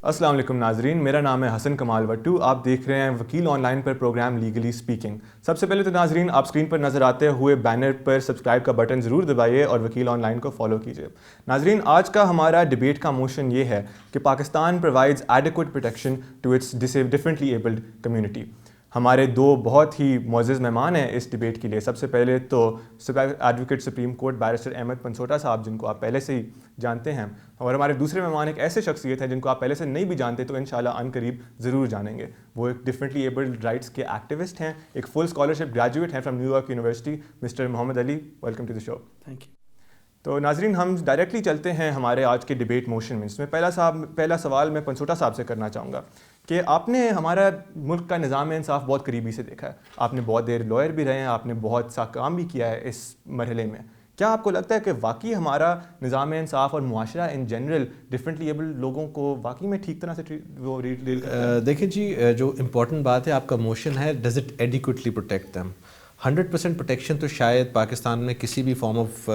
السلام علیکم ناظرین، میرا نام ہے حسن کمال وٹو. آپ دیکھ رہے ہیں وکیل آن لائن پر پروگرام لیگلی اسپیکنگ. سب سے پہلے تو ناظرین، آپ اسکرین پر نظر آتے ہوئے بینر پر سبسکرائب کا بٹن ضرور دبائیے اور وکیل آن لائن کو فالو کیجیے. ناظرین، آج کا ہمارا ڈبیٹ کا موشن یہ ہے کہ Pakistan provides adequate protection to its differently abled community. ہمارے دو بہت ہی معزز مہمان ہیں اس ڈبیٹ کے لیے. سب سے پہلے تو advocate Supreme Court barrister Ahmed Pansota صاحب، جن کو آپ پہلے سے ہی جانتے ہیں، اور ہمارے دوسرے مہمان ایک ایسے شخصیت ہیں جن کو آپ پہلے سے نہیں بھی جانتے تو انشاءاللہ ان قریب ضرور جانیں گے. وہ ایک ڈفرینٹلی ایبلڈ رائٹس کے ایکٹیوسٹ ہیں، ایک فل اسکالرشپ گریجویٹ ہیں from New York University. Mister Muhammad Ali, welcome to the show. Thank you. تو ناظرین، ہم ڈائریکٹلی چلتے ہیں ہمارے آج کے ڈبیٹ موشن میں. اس میں پہلا سوال میں پنسوٹا صاحب سے کرنا چاہوں گا کہ آپ نے ہمارا ملک کا نظام انصاف بہت قریبی سے دیکھا ہے. آپ نے بہت دیر لائر بھی رہے ہیں، آپ نے بہت سا کام بھی کیا ہے اس مرحلے میں. کیا آپ کو لگتا ہے کہ واقعی ہمارا نظام انصاف اور معاشرہ ان جنرل ڈفرینٹلی ایبل لوگوں کو واقعی میں ٹھیک طرح سے وہ ڈیل کرتا ہے؟ دیکھیں جی، جو امپورٹنٹ بات ہے آپ کا موشن ہے، does it adequately protect them. 100% protection تو شاید پاکستان میں کسی بھی فارم آف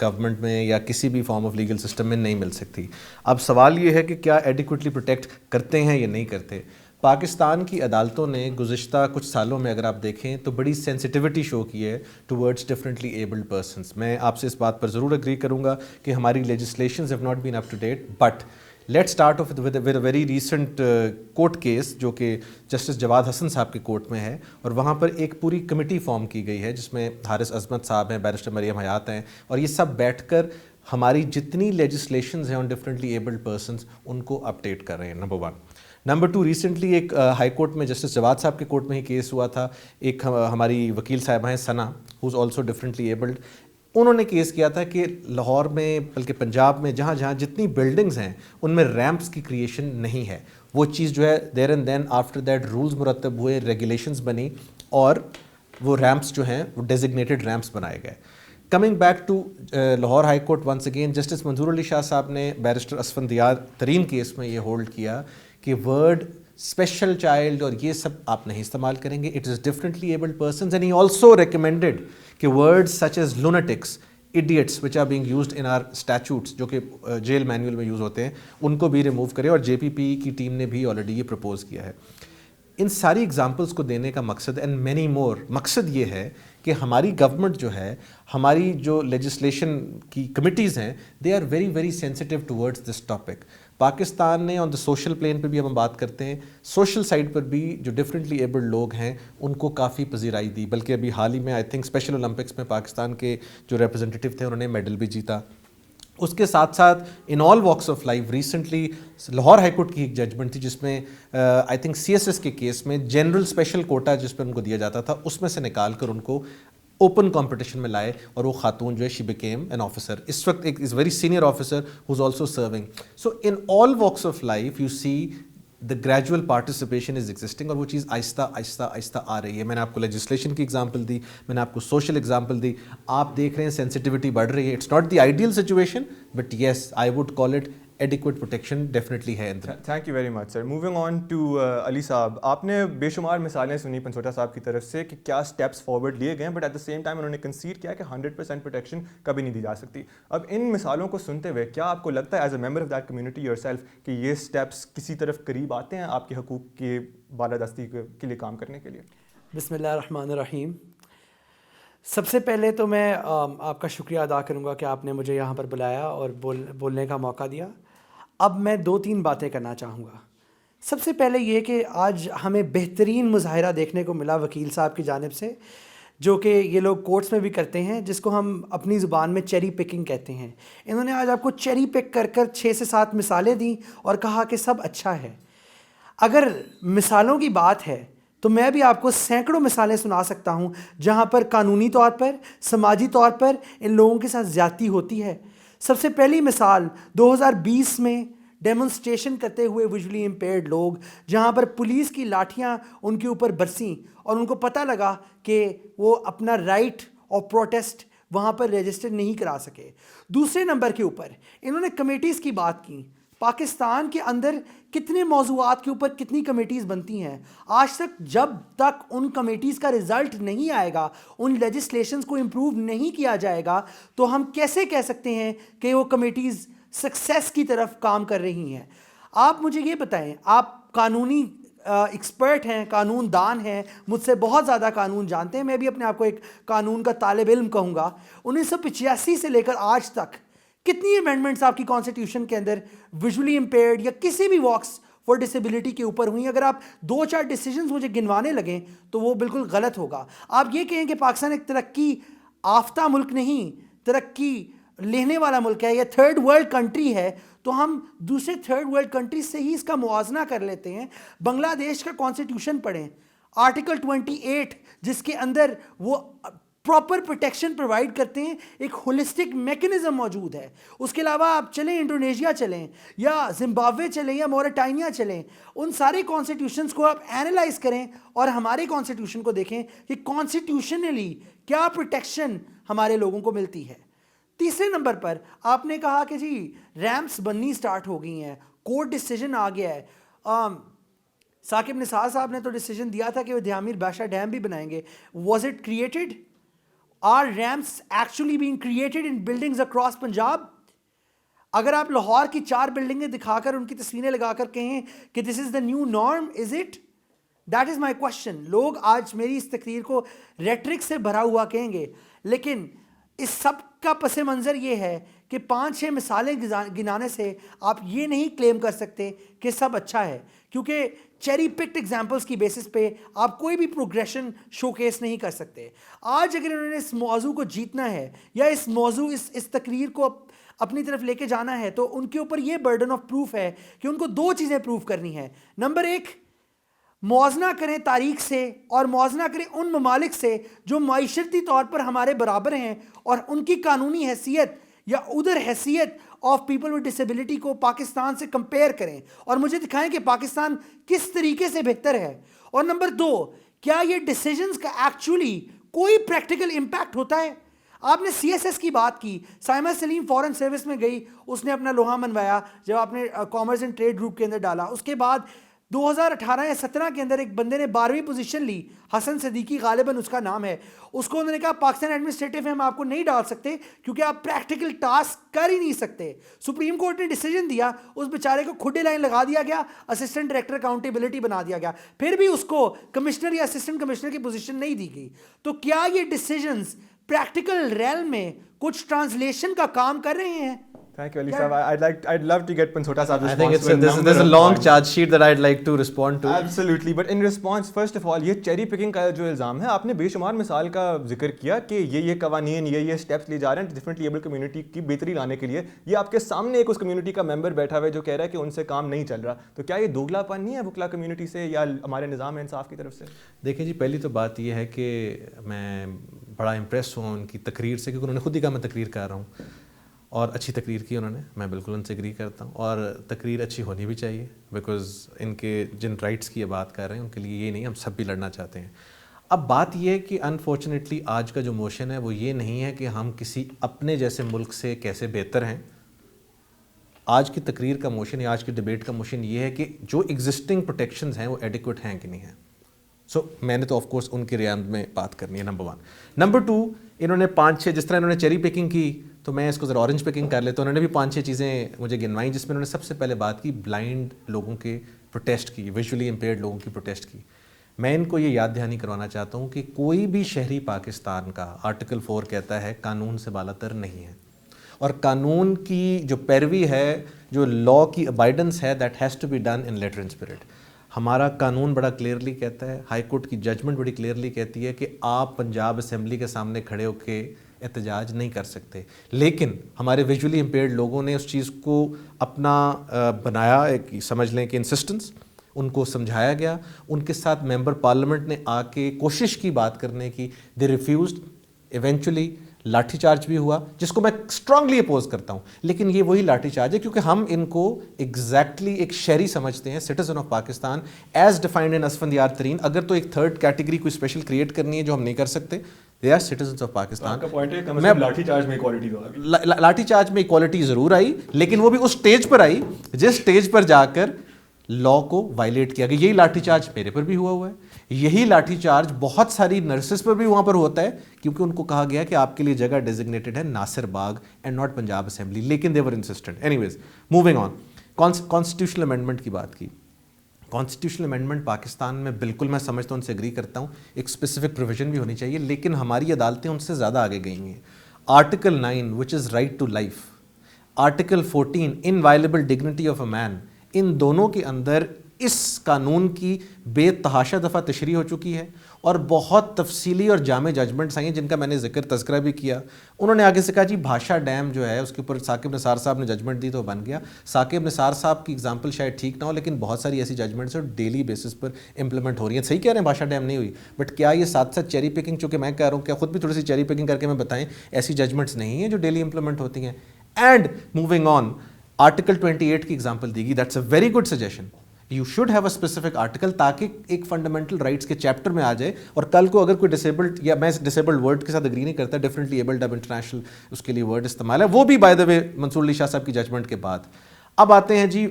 گورنمنٹ میں یا کسی بھی فارم آف لیگل سسٹم میں نہیں مل سکتی. اب سوال یہ ہے کہ کیا ایڈیکویٹلی پروٹیکٹ کرتے ہیں یا نہیں کرتے. پاکستان کی عدالتوں نے گزشتہ کچھ سالوں میں اگر آپ دیکھیں تو بڑی سینسٹیوٹی شو کی ہے ٹورڈز ڈفرینٹلی ایبلڈ پرسنس. میں آپ سے اس بات پر ضرور اگری کروں گا کہ ہماری legislations have not been up to date. But let start off with a very recent court case جو کہ جسٹس جواد حسن صاحب کے کورٹ میں ہے، اور وہاں پر ایک پوری کمیٹی فارم کی گئی ہے جس میں حارث عظمت صاحب ہیں، بیرسٹر مریم حیات ہیں، اور یہ سب بیٹھ کر ہماری جتنی لیجسلیشنز ہیں آن ڈفرینٹلی ایبلڈ پرسنس ان کو اپڈیٹ کر رہے ہیں. نمبر 1. نمبر 2، ریسنٹلی ایک ہائی کورٹ میں جسٹس جواد صاحب کے کورٹ میں ہی کیس ہوا تھا. ایک ہماری وکیل صاحبہ ہیں ثنا، ہو از آلسو ڈفرینٹلی ایبلڈ. انہوں نے کیس کیا تھا کہ لاہور میں بلکہ پنجاب میں جہاں جہاں جتنی بلڈنگز ہیں ان میں ریمپس کی کریشن نہیں ہے. وہ چیز جو ہے there and then after that rules مرتب ہوئے، ریگولیشنز بنی اور وہ ریمپس جو ہیں وہ ڈیزگنیٹڈ ریمپس بنائے گئے. Coming back to Lahore High Court once again, justice Manzoor Ali Shah صاحب نے بیرسٹر اسفندیار ترین کیس میں یہ ہولڈ کیا کہ ورڈ اسپیشل چائلڈ اور یہ سب آپ نہیں استعمال کریں گے. It is differently abled persons and he also recommended کہ words such as lunatics, idiots which are being used in our statutes, جو کہ جیل مینول میں یوز ہوتے ہیں، ان کو بھی ریموو کرے. اور جے پی پی کی ٹیم نے بھی آلریڈی یہ پرپوز کیا ہے. ان ساری ایگزامپلس کو دینے کا مقصد اینڈ مینی مور، مقصد یہ ہے کہ ہماری گورنمنٹ جو ہے، ہماری جو لیجسلیشن کی کمیٹیز ہیں، they are very very sensitive towards this topic. Pakistan نے آن دا سوشل پلین پہ بھی ہم بات کرتے ہیں، سوشل سائڈ پر بھی جو ڈفرینٹلی ایبلڈ لوگ ہیں ان کو کافی پذیرائی دی. بلکہ ابھی حال ہی میں آئی تھنک اسپیشل اولمپکس میں پاکستان کے جو ریپرزنٹیٹیو تھے انہوں نے میڈل بھی جیتا. اس کے ساتھ ساتھ in all walks of life recently Lahore High court کی ایک ججمنٹ تھی جس میں آئی تھنک سی ایس ایس کے کیس میں جنرل اسپیشل کوٹا جس پہ ان کو دیا جاتا تھا اس میں سے نکال کر ان کو اوپن کمپٹیشن میں لائے، اور وہ خاتون جو ہے شی بیکیم این آفیسر. اس وقت ایک is very senior officer who is also serving. So in all walks of life you see the gradual participation is existing, اور وہ چیز آہستہ آہستہ آہستہ آ رہی ہے. میں نے آپ کو لیجسلیشن کی ایگزامپل دی، میں نے آپ کو سوشل ایگزامپل دی. آپ دیکھ رہے ہیں سینسٹیوٹی بڑھ رہی ہے. It's not the ideal situation but yes I would call it adequate protection definitely ہے. Thank you very much sir. Moving on to Ali صاحب، آپ نے بے شمار مثالیں سنی پنسوٹا صاحب کی طرف سے کہ کیا اسٹیپس فارورڈ لیے گئے، but at the same time انہوں نے کنسیڈ کیا کہ 100% پروٹیکشن کبھی نہیں دی جا سکتی. اب ان مثالوں کو سنتے ہوئے کیا آپ کو لگتا ہے as a member of that community your self کہ یہ اسٹیپس کسی طرف قریب آتے ہیں آپ کے حقوق کی بالادستی کے لیے کام کرنے کے لیے؟ بسم اللہ الرحمن الرحیم. سب سے پہلے تو میں آپ کا شکریہ ادا کروں گا کہ آپ نے مجھے یہاں پر بلایا اور بولنے کا موقع دیا. اب میں 2-3 باتیں کرنا چاہوں گا. سب سے پہلے یہ کہ آج ہمیں بہترین مظاہرہ دیکھنے کو ملا وکیل صاحب کی جانب سے، جو کہ یہ لوگ کورٹس میں بھی کرتے ہیں، جس کو ہم اپنی زبان میں چیری پکنگ کہتے ہیں. انہوں نے آج آپ کو چیری پک کر 6 سے 7 مثالیں دیں اور کہا کہ سب اچھا ہے. اگر مثالوں کی بات ہے تو میں بھی آپ کو سینکڑوں مثالیں سنا سکتا ہوں جہاں پر قانونی طور پر، سماجی طور پر ان لوگوں کے ساتھ زیادتی ہوتی ہے. سب سے پہلی مثال 2020 میں ڈیمونسٹریشن کرتے ہوئے ویژولی امپیئرڈ لوگ، جہاں پر پولیس کی لاٹھیاں ان کے اوپر برسیں اور ان کو پتہ لگا کہ وہ اپنا رائٹ اور پروٹیسٹ وہاں پر رجسٹر نہیں کرا سکے. دوسرے نمبر کے اوپر انہوں نے کمیٹیز کی بات کی. پاکستان کے اندر کتنے موضوعات کے اوپر کتنی کمیٹیز بنتی ہیں. آج تک جب تک ان کمیٹیز کا رزلٹ نہیں آئے گا، ان لیجسلیشنز کو امپروو نہیں کیا جائے گا، تو ہم کیسے کہہ سکتے ہیں کہ وہ کمیٹیز سکسیس کی طرف کام کر رہی ہیں. آپ مجھے یہ بتائیں, آپ قانونی ایکسپرٹ ہیں, قانون دان ہیں, مجھ سے بہت زیادہ قانون جانتے ہیں, میں بھی اپنے آپ کو ایک قانون کا طالب علم کہوں گا. 1985 سے لے کر آج تک کتنی امینڈمنٹس آپ کی کانسٹیٹیوشن کے اندر ویژولی امپیئرڈ یا کسی بھی واکس فار ڈسیبلٹی کے اوپر ہوئی؟ اگر آپ 2-4 ڈیسیجنز مجھے گنوانے لگیں تو وہ بالکل غلط ہوگا. آپ یہ کہیں کہ پاکستان ایک ترقی یافتہ ملک نہیں, ترقی لینے والا ملک ہے یا تھرڈ ورلڈ کنٹری ہے, تو ہم دوسرے تھرڈ ورلڈ کنٹری سے ہی اس کا موازنہ کر لیتے ہیں. بنگلہ دیش کا کانسٹیٹیوشن پڑھیں, آرٹیکل 28 جس کے اندر وہ پراپر پروٹیکشن پرووائڈ کرتے ہیں, ایک ہولسٹک میکنزم موجود ہے. اس کے علاوہ آپ چلیں انڈونیشیا چلیں یا زمبابوے چلیں یا موریٹانیا چلیں, ان سارے کانسٹیٹیوشنس کو آپ اینالائز کریں اور ہمارے کانسٹیٹیوشن کو دیکھیں کہ کانسٹیٹیوشنلی کیا پروٹیکشن ہمارے لوگوں کو ملتی ہے. تیسرے نمبر پر آپ نے کہا کہ جی ریمپس بننی سٹارٹ ہو گئی ہیں, کورٹ ڈیسیجن آ گیا ہے. ثاقب نثار صاحب نے تو ڈیسیجن دیا تھا کہ وہ دھیامیر بادشاہ ڈیم بھی بنائیں گے. Was it created? Are ramps actually being created in buildings across Punjab? اگر آپ لاہور کی 4 بلڈنگیں دکھا کر ان کی تصویریں لگا کر کہیں کہ this is the new norm, is it? That is my question. لوگ آج میری اس تقریر کو ریٹرک سے بھرا ہوا کہیں گے, لیکن اس سب کا پس منظر یہ ہے کہ 5-6 مثالیں گنانے سے آپ یہ نہیں کلیم کر سکتے کہ سب اچھا ہے, کیونکہ چیری پکڈ ایگزامپلس کی بیسس پہ آپ کوئی بھی پروگریشن شو کیس نہیں کر سکتے. آج اگر انہوں نے اس موضوع کو جیتنا ہے یا اس موضوع اس تقریر کو اپنی طرف لے کے جانا ہے, تو ان کے اوپر یہ برڈن آف پروف ہے کہ ان کو 2 چیزیں پروف کرنی ہے. نمبر 1, موازنہ کریں تاریخ سے اور موازنہ کریں ان ممالک سے جو معیشتی طور پر ہمارے برابر ہیں, اور ان کی قانونی حیثیت یا ادھر حیثیت آف پیپل ود ڈسیبلٹی کو پاکستان سے کمپیئر کریں اور مجھے دکھائیں کہ پاکستان کس طریقے سے بہتر ہے. اور نمبر 2, کیا یہ ڈیسیجنز کا ایکچولی کوئی پریکٹیکل امپیکٹ ہوتا ہے؟ آپ نے سی ایس ایس کی بات کی, سائمہ سلیم فورن سروس میں گئی, اس نے اپنا لوہا منوایا جب آپ نے کامرس اینڈ ٹریڈ گروپ کے اندر ڈالا. اس کے بعد 2018 یا 17 کے اندر ایک بندے نے 12ویں پوزیشن لی, حسن صدیقی غالباً اس کا نام ہے. اس کو انہوں نے کہا پاکستان ایڈمنسٹریٹو میں ہم آپ کو نہیں ڈال سکتے کیونکہ آپ پریکٹیکل ٹاسک کر ہی نہیں سکتے. سپریم کورٹ نے ڈیسیجن دیا, اس بیچارے کو کھڈے لائن لگا دیا گیا, اسسٹنٹ ڈائریکٹر اکاؤنٹیبلٹی بنا دیا گیا, پھر بھی اس کو کمشنر یا اسسٹنٹ کمشنر کی پوزیشن نہیں دی گئی. تو کیا یہ ڈیسیجنز پریکٹیکل ریل میں کچھ ٹرانسلیشن کا کام کر رہے ہیں؟ Thank you, Ali Saab. I'd love to get Pansota Saab's I response. think there's a long charge sheet that I'd like to respond to. Absolutely, but in response, first of all, یہ cherry picking کا جو الزام ہے, آپ نے بے شمار مثال کا ذکر کیا کہ یہ قوانین, یہ اسٹیپس لیے جا رہے ہیں ڈفرینٹلی ایبل کمیونٹی کی بہتری لانے کے لیے. یہ آپ کے سامنے ایک اس کمیونٹی کا ممبر بیٹھا ہوا ہے جو کہہ رہا ہے کہ ان سے کام نہیں چل رہا. تو کیا یہ دوگلا پن نہیں ہے وکلا کمیونٹی سے یا ہمارے نظام انصاف کی طرف سے؟ دیکھیں جی, پہلی تو بات یہ ہے کہ میں بڑا امپریس ہوں ان کی تقریر سے, کیونکہ انہوں نے خود ہی کہا میں تقریر کر رہا ہوں, اور اچھی تقریر کی انہوں نے, میں بالکل ان سے ایگری کرتا ہوں, اور تقریر اچھی ہونی بھی چاہیے بیکاز ان کے جن رائٹس کی یہ بات کر رہے ہیں ان کے لیے یہ نہیں, ہم سب بھی لڑنا چاہتے ہیں. اب بات یہ ہے کہ انفارچونیٹلی آج کا جو موشن ہے وہ یہ نہیں ہے کہ ہم کسی اپنے جیسے ملک سے کیسے بہتر ہیں. آج کی تقریر کا موشن یا آج کی ڈبیٹ کا موشن یہ ہے کہ جو ایگزسٹنگ پروٹیکشنز ہیں وہ ایڈیکویٹ ہیں کہ نہیں ہیں. سو میں نے تو آف کورس ان کے ریاض میں بات کرنی ہے, نمبر 1. نمبر 2, انہوں نے 5-6 جس طرح انہوں نے چیری پکنگ کی, تو میں اس کو ذرا اورنج پکنگ کر لیتا ہوں. انہوں نے بھی 5-6 چیزیں مجھے گنوائیں جس میں انہوں نے سب سے پہلے بات کی بلائنڈ لوگوں کے پروٹیسٹ کی, ویژولی امپیئرڈ لوگوں کی پروٹیسٹ کی. میں ان کو یہ یاد دہانی کروانا چاہتا ہوں کہ کوئی بھی شہری پاکستان کا آرٹیکل 4 کہتا ہے قانون سے بالا تر نہیں ہے, اور قانون کی جو پیروی ہے, جو لا کی ابائیڈنس ہے, that has to be done in letter and spirit. ہمارا قانون بڑا کلیئرلی کہتا ہے, ہائی کورٹ کی ججمنٹ بڑی کلیئرلی کہتی ہے کہ آپ پنجاب اسمبلی کے سامنے کھڑے ہو کے احتجاج نہیں کر سکتے. لیکن ہمارے ویژولی امپیئرڈ لوگوں نے اس چیز کو اپنا بنایا, ایک سمجھ لیں کہ انسسٹنس, ان کو سمجھایا گیا, ان کے ساتھ ممبر پارلیمنٹ نے آ کے کوشش کی بات کرنے کی, دے ریفیوزڈ. ایونچولی لاٹھی چارج بھی ہوا جس کو میں اسٹرانگلی اپوز کرتا ہوں, لیکن یہ وہی لاٹھی چارج ہے کیونکہ ہم ان کو ایگزیکٹلی ایک شہری سمجھتے ہیں, citizen of Pakistan as defined in Isfandyar Tareen. اگر تو ایک تھرڈ کیٹیگری کوئی اسپیشل کریٹ کرنی ہے جو ہم نہیں کر سکتے, they are citizens of Pakistan. Lathi charge میں ایکوالٹی تو آ گئی, لاٹھی چارج میں ایکوالٹی ضرور آئی, لیکن وہ بھی اس سٹیج پر آئی جس سٹیج پر جا کر لا کو وائلیٹ کیا گیا. یہی لاٹھی چارج میرے پر بھی ہوا ہے, یہی لاٹھی چارج بہت ساری نرسز پر بھی وہاں پر ہوتا ہے, کیونکہ ان کو کہا گیا کہ آپ کے لیے جگہ ڈیزگنیٹڈ ہے ناصر باغ اینڈ ناٹ پنجاب اسمبلی, لیکن they were insistent. Anyways moving on. Constitutional amendment کی بات کی. کانسٹیٹیوشنل امینڈمنٹ پاکستان میں بالکل میں سمجھتا ہوں, ان سے ایگری کرتا ہوں, ایک اسپیسیفک پروویژن بھی ہونی چاہیے, لیکن ہماری عدالتیں ان سے زیادہ آگے گئی ہیں. Article 9 which is right to life, article 14 inalienable dignity of a man, ان دونوں کے اندر اس قانون کی بے تحاشا دفعہ تشریح ہو چکی ہے اور بہت تفصیلی اور جامع ججمنٹس آئی ہیں جن کا میں نے تذکرہ بھی کیا. انہوں نے آگے سے کہا جی بھاشا ڈیم جو ہے اس کے اوپر ثاقب نثار صاحب نے ججمنٹ دی تو بن گیا. ثاقب نثار صاحب کی اگزامپل شاید ٹھیک نہ ہو, لیکن بہت ساری ایسی ججمنٹس ہیں ڈیلی بیسس پر امپلیمنٹ ہو رہی ہیں. صحیح کہہ رہے ہیں بھاشا ڈیم نہیں ہوئی, بٹ کیا یہ ساتھ ساتھ چیری پکنگ, چونکہ میں کہہ رہا ہوں کہ خود بھی تھوڑی سی چیری پکنگ کر کے میں بتائیں, ایسی ججمنٹس نہیں ہیں جو ڈیلی امپلیمنٹ ہوتی ہیں. اینڈ موونگ آن, آرٹیکل 28 کی اگزامپل دی گئی, that's a very good suggestion. You should have a specific article تاکہ ایک فنڈامنٹل رائٹس کے چیپٹر میں آ جائے, اور کل کو اگر کوئی ڈسیبلڈ, یا میں ڈسیبلڈ ورڈ کے ساتھ اگری نہیں کرتا, ڈفرینٹلی ایبلڈ اب انٹرنیشنل اس کے لیے ورڈ استعمال ہے, وہ بھی بائی دا وے منصور علی شاہ صاحب کی ججمنٹ کے بعد. اب آتے ہیں جی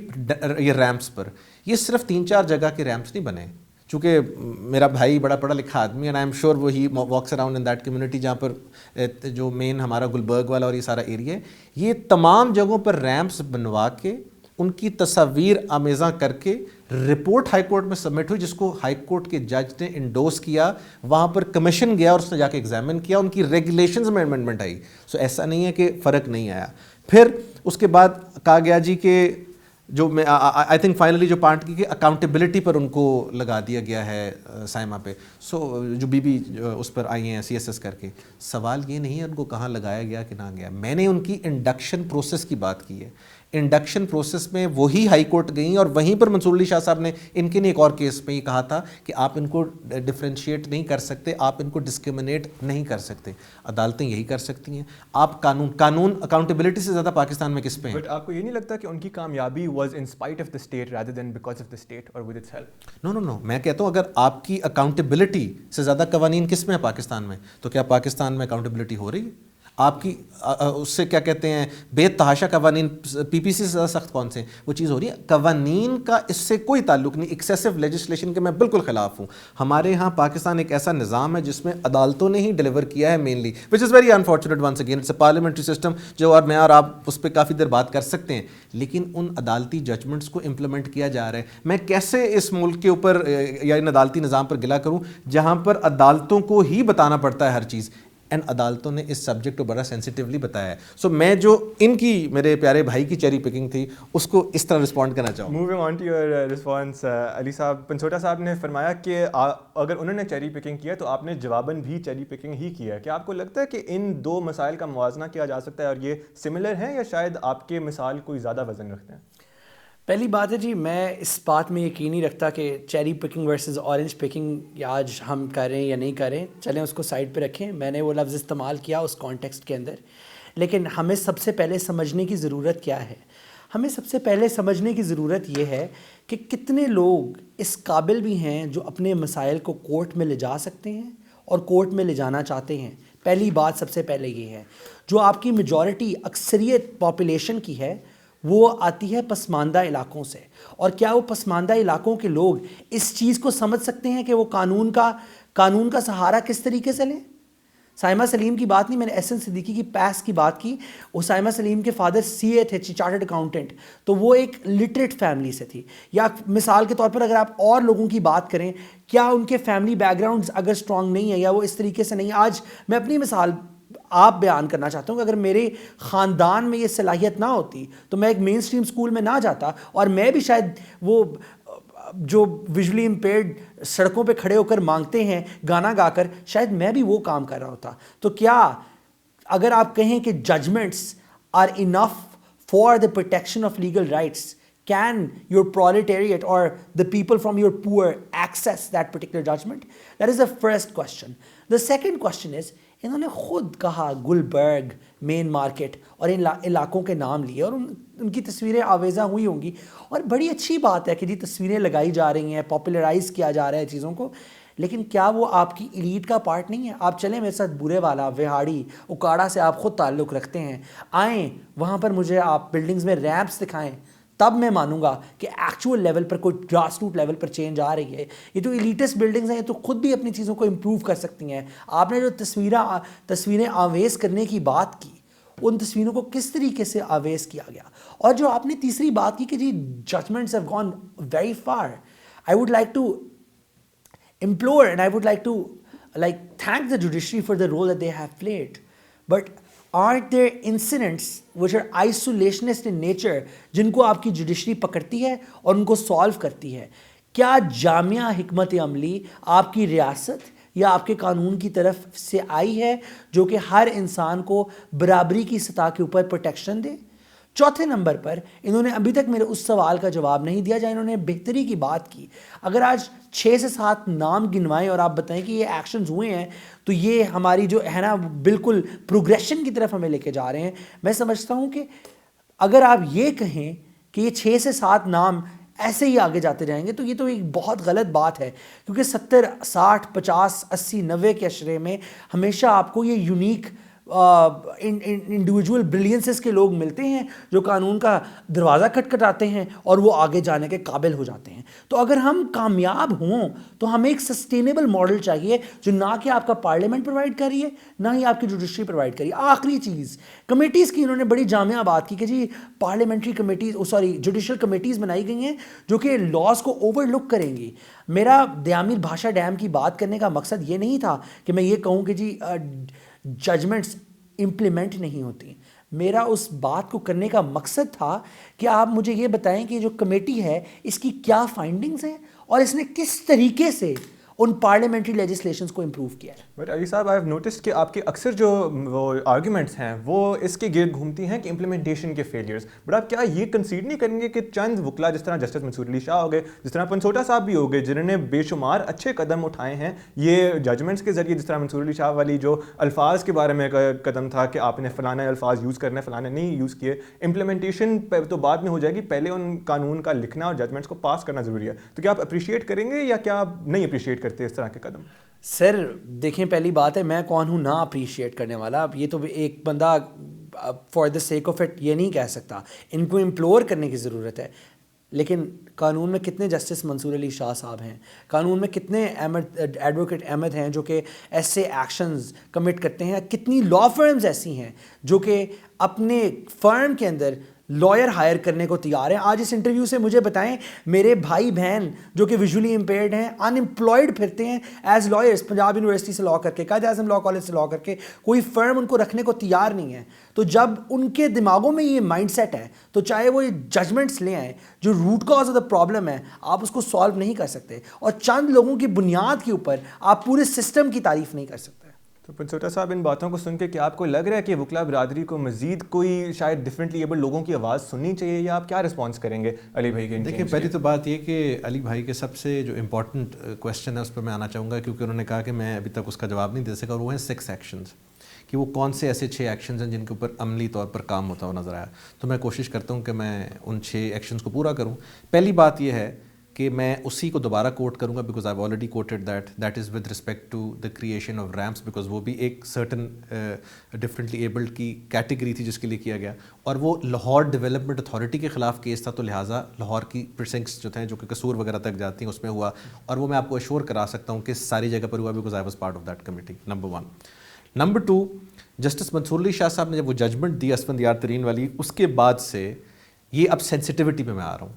یہ ریمپس پر. یہ صرف 3-4 جگہ کے ریمپس نہیں بنے, چونکہ میرا بھائی بڑا پڑھا لکھا آدمی, اینڈ آئی ایم شیور وہ he walks around in that community جہاں پر جو مین ہمارا گلبرگ والا اور یہ سارا ایریا ہے, یہ تمام جگہوں پر ریمپس بنوا کے ان کی تصاویر آمیزاں کر کے رپورٹ ہائی کورٹ میں سبمٹ ہوئی, جس کو ہائی کورٹ کے جج نے انڈوس کیا, وہاں پر کمیشن گیا اور اس نے جا کے ایگزامن کیا, ان کی ریگولیشنز میں امینڈمنٹ آئی. سو ایسا نہیں ہے کہ فرق نہیں آیا. پھر اس کے بعد کہا گیا جی کہ جو میں آئی تھنک فائنلی جو پارٹ کی کہ اکاؤنٹیبلٹی پر ان کو لگا دیا گیا ہے سائمہ پہ. سو جو بی اس پر آئی ہیں CSS کر کے, سوال یہ نہیں ہے ان کو کہاں لگایا گیا کہ نہ گیا, میں نے ان کی انڈکشن پروسیس کی بات کی ہے. انڈکشن پروسیس میں وہی ہائی کورٹ گئیں اور وہیں پر منصور علی شاہ صاحب نے ان کے ایک اور کیس میں یہ کہا تھا کہ آپ ان کو ڈفرینشیٹ نہیں کر سکتے, آپ ان کو ڈسکریمنیٹ نہیں کر سکتے. عدالتیں یہی کر سکتی ہیں. آپ قانون اکاؤنٹیبلٹی سے زیادہ پاکستان میں کس پہ ہیں؟ بٹ آپ کو یہ نہیں لگتا کہ ان کی کامیابی was in spite of the state rather than because of the state اور ود اٹس ہیلپ؟ نو, میں کہتا ہوں اگر آپ کی اکاؤنٹیبلٹی سے زیادہ قوانین کس میں ہے پاکستان میں, تو کیا پاکستان میں اکاؤنٹیبلٹی ہو رہی ہے؟ آپ کی اس سے کیا کہتے ہیں بے تحاشا قوانین, PPC سے زیادہ سخت کون سے ہیں, وہ چیز ہو رہی ہے. قوانین کا اس سے کوئی تعلق نہیں. ایکسیسو لیجسلیشن کے میں بالکل خلاف ہوں. ہمارے ہاں پاکستان ایک ایسا نظام ہے جس میں عدالتوں نے ہی ڈیلیور کیا ہے mainly, which is very unfortunate once again. It's a parliamentary system جو, اور میں اور آپ اس پہ کافی دیر بات کر سکتے ہیں, لیکن ان عدالتی ججمنٹس کو امپلیمنٹ کیا جا رہا ہے. میں کیسے اس ملک کے اوپر یا ان عدالتی نظام پر گلا کروں جہاں پر عدالتوں کو ہی بتانا پڑتا ہے ہر چیز, اینڈ عدالتوں نے اس سبجیکٹ کو بڑا سینسیٹیولی بتایا ہے. سو میں جو ان کی میرے پیارے بھائی کی چیری پکنگ تھی اس کو اس طرح رسپونڈ کرنا چاہوں. Moving on to your response, Ali صاحب, پنسوٹا صاحب نے فرمایا کہ اگر انہوں نے چیری پکنگ کیا تو آپ نے جواباً بھی چیری پکنگ ہی کیا ہے. کیا آپ کو لگتا ہے کہ ان دو مسائل کا موازنہ کیا جا سکتا ہے اور یہ سملر ہیں, یا شاید آپ کے مثال کوئی زیادہ وزن رکھتے ہیں؟ پہلی بات ہے جی, میں اس بات میں یقین نہیں رکھتا کہ cherry picking versus orange picking آج ہم کریں یا نہیں کریں, چلیں اس کو سائڈ پہ رکھیں. میں نے وہ لفظ استعمال کیا اس کانٹیکسٹ کے اندر, لیکن ہمیں سب سے پہلے سمجھنے کی ضرورت کیا ہے؟ ہمیں سب سے پہلے سمجھنے کی ضرورت یہ ہے کہ کتنے لوگ اس قابل بھی ہیں جو اپنے مسائل کو کورٹ میں لے جا سکتے ہیں اور کورٹ میں لے جانا چاہتے ہیں. پہلی بات سب سے پہلے یہ ہے, جو آپ کی میجورٹی اکثریت پاپولیشن کی ہے وہ آتی ہے پسماندہ علاقوں سے. اور کیا وہ پسماندہ علاقوں کے لوگ اس چیز کو سمجھ سکتے ہیں کہ وہ قانون کا سہارا کس طریقے سے لیں؟ سائمہ سلیم کی بات نہیں, میں نے احسن صدیقی کی پیس کی بات کی. وہ سائمہ سلیم کے فادر CA تھے, چارٹرڈ اکاؤنٹنٹ, تو وہ ایک لٹریٹ فیملی سے تھی. یا مثال کے طور پر اگر آپ اور لوگوں کی بات کریں, کیا ان کے فیملی بیک گراؤنڈز اگر اسٹرانگ نہیں ہیں یا وہ اس طریقے سے نہیں, آج میں اپنی مثال آپ بیان کرنا چاہتا ہوں کہ اگر میرے خاندان میں یہ صلاحیت نہ ہوتی تو میں ایک مین اسٹریم اسکول میں نہ جاتا, اور میں بھی شاید وہ جو ویژولی امپیئرڈ سڑکوں پہ کھڑے ہو کر مانگتے ہیں گانا گا کر, شاید میں بھی وہ کام کر رہا ہوتا. تو کیا اگر آپ کہیں کہ judgments are enough for the protection of legal rights, can your proletariat or the people from your poor access that particular judgment? That is the first question. The second question is, انہوں نے خود کہا Gulberg, main market اور ان علاقوں کے نام لیے, اور ان کی تصویریں آویزاں ہوئی ہوں گی, اور بڑی اچھی بات ہے کہ جی تصویریں لگائی جا رہی ہیں, پاپولرائز کیا جا رہا ہے چیزوں کو, لیکن کیا وہ آپ کی ایلیٹ کا پارٹ نہیں ہے؟ آپ چلیں میرے ساتھ بورے والا, وہاڑی, اکاڑا سے آپ خود تعلق رکھتے ہیں, آئیں وہاں پر مجھے آپ بلڈنگز میں ریمپس دکھائیں, تب میں مانوں گا کہ ایکچوئل لیول پر کوئی گراس روٹ لیول پر چینج آ رہی ہے. یہ تو ایلیٹسٹ بلڈنگز ہیں, یہ تو خود بھی اپنی چیزوں کو امپروو کر سکتی ہیں. آپ نے جو تصویریں آویز کرنے کی بات کی, ان تصویروں کو کس طریقے سے آویز کیا گیا. اور جو آپ نے تیسری بات کی کہ جی judgments have gone very far, I would like to implore and I would like to thank the judiciary for the role that they have played. But aren't there incidents which are isolationist in nature جن کو آپ کی judiciary پکڑتی ہے اور ان کو solve کرتی ہے؟ کیا جامعہ حکمت عملی آپ کی ریاست یا آپ کے قانون کی طرف سے آئی ہے جو کہ ہر انسان کو برابری کی سطح کے اوپر پروٹیکشن دے؟ چوتھے نمبر پر انہوں نے ابھی تک میرے اس سوال کا جواب نہیں دیا جہاں انہوں نے بہتری کی بات کی. اگر آج 6 سے 7 نام گنوائیں اور آپ بتائیں کہ یہ ایکشنز ہوئے ہیں تو یہ ہماری جو ہے نا بالکل پروگریشن کی طرف ہمیں لے کے جا رہے ہیں. میں سمجھتا ہوں کہ اگر آپ یہ کہیں کہ یہ 6 سے 7 نام ایسے ہی آگے جاتے جائیں گے تو یہ تو ایک بہت غلط بات ہے, کیونکہ 70 60 50 80 90 کے اشرے میں ہمیشہ آپ کو یہ یونیک انڈیویجول بریلینسز کے لوگ ملتے ہیں جو قانون کا دروازہ کھٹکھٹاتے ہیں اور وہ آگے جانے کے قابل ہو جاتے ہیں. تو اگر ہم کامیاب ہوں تو ہمیں ایک سسٹینیبل ماڈل چاہیے جو نہ کہ آپ کا پارلیمنٹ پرووائڈ کر رہی ہے نہ ہی آپ کی جوڈیشری پرووائڈ کری. آخری چیز کمیٹیز کی انہوں نے بڑی جامعہ بات کی کہ جی پارلیمنٹری کمیٹیز جوڈیشل کمیٹیز بنائی گئی ہیں جو کہ لاز کو اوور لک کریں گی. میرا دیامیر بھاشا ڈیم کی بات کرنے کا مقصد یہ نہیں تھا کہ میں یہ کہوں کہ جی ججمنٹس امپلیمنٹ نہیں ہوتی. میرا اس بات کو کرنے کا مقصد تھا کہ آپ مجھے یہ بتائیں کہ جو کمیٹی ہے اس کی کیا فائنڈنگز ہیں اور اس نے کس طریقے سے ان پارلیمنٹری لیجسلیشنز کو امپروو کیا ہے. بٹ علی صاحب آئی ہیو نوٹسڈ کہ آپ کے اکثر جو وہ آرگومنٹس ہیں وہ اس کے گرد گھومتی ہیں کہ امپلیمنٹیشن کے فیلیئرز. بٹ آپ کیا یہ کنسیڈ نہیں کریں گے کہ چند وکلا جس طرح جسٹس منصور علی شاہ ہو گئے, جس طرح پنسوٹا صاحب بھی ہو گئے, جنہوں نے بے شمار اچھے قدم اٹھائے ہیں یہ ججمنٹس کے ذریعے, جس طرح منصور علی شاہ والی جو الفاظ کے بارے میں قدم تھا کہ آپ نے فلانا الفاظ یوز کرنے فلانا نہیں یوز کیے, امپلیمنٹیشن تو بعد میں ہو جائے گی, پہلے ان قانون کا لکھنا اور ججمنٹس کو پاس کرنا ضروری ہے. تو کیا آپ اپریشیٹ کریں گے یا کیا آپ نہیں اپریشیٹ کرتے اس طرح کے قدم؟ سر دیکھیں پہلی بات ہے میں کون ہوں نہ اپریشیٹ کرنے والا. اب یہ تو ایک بندہ for the sake of it یہ نہیں کہہ سکتا, ان کو امپلور کرنے کی ضرورت ہے. لیکن قانون میں کتنے جسٹس منصور علی شاہ صاحب ہیں, قانون میں کتنے ایڈوکیٹ احمد ہیں جو کہ ایسے ایکشنز کمٹ کرتے ہیں, کتنی لا فرمز ایسی ہیں جو کہ اپنے فرم کے اندر لائر ہائر کرنے کو تیار ہیں. آج اس انٹرویو سے مجھے بتائیں میرے بھائی بہن جو کہ ویژولی امپیئرڈ ہیں ان امپلائڈ پھرتے ہیں ایز لائرس, پنجاب یونیورسٹی سے لا کر کے, قائد اعظم لا کالج سے لا کر کے, کوئی فرم ان کو رکھنے کو تیار نہیں ہے. تو جب ان کے دماغوں میں یہ مائنڈ سیٹ ہے تو چاہے وہ ججمنٹس لے آئیں, جو root cause of the problem ہے آپ اس کو سالو نہیں کر سکتے, اور چند لوگوں کی بنیاد کے اوپر آپ پورے سسٹم کی تعریف نہیں کر سکتے. تو پنسوٹا صاحب ان باتوں کو سن کے کیا آپ کو لگ رہا ہے کہ وکلا برادری کو مزید کوئی شاید ڈفرینٹلی ایبل لوگوں کی آواز سننی چاہیے, یا آپ کیا رسپانس کریں گے علی بھائی کے؟ دیکھیں پہلی تو بات یہ کہ علی بھائی کے سب سے جو امپورٹنٹ کویشچن ہے اس پہ میں آنا چاہوں گا, کیونکہ انہوں نے کہا کہ میں ابھی تک اس کا جواب نہیں دے سکا, اور وہ ہیں 6 ایکشنز, کہ وہ کون سے ایسے 6 ایکشنز ہیں جن کے اوپر عملی طور پر کام ہوتا ہوا نظر آیا. تو میں کوشش کرتا ہوں کہ میں ان 6 ایکشنز کو پورا کروں. پہلی بات یہ ہے کہ میں اسی کو دوبارہ کوٹ کروں گا because I already quoted that is with respect to the creation of ramps, because وہ بھی ایک سرٹن ڈفرینٹلی ایبلڈ کی کیٹیگری تھی جس کے لیے کیا گیا, اور وہ لاہور ڈیولپمنٹ اتھارٹی کے خلاف کیس تھا, تو لہٰذا لاہور کی پرسنکس جو تھے جو کہ قصور وغیرہ تک جاتی ہیں اس میں ہوا, اور وہ میں آپ کو ایشور کرا سکتا ہوں کہ ساری جگہ پر ہوا because I was part of that committee. Number 1. Number 2, justice Mansoor Ali Shah صاحب نے جب وہ ججمنٹ دی اسفندیار ترین والی, اس کے بعد سے یہ اب سینسٹیوٹی پہ میں آ رہا ہوں.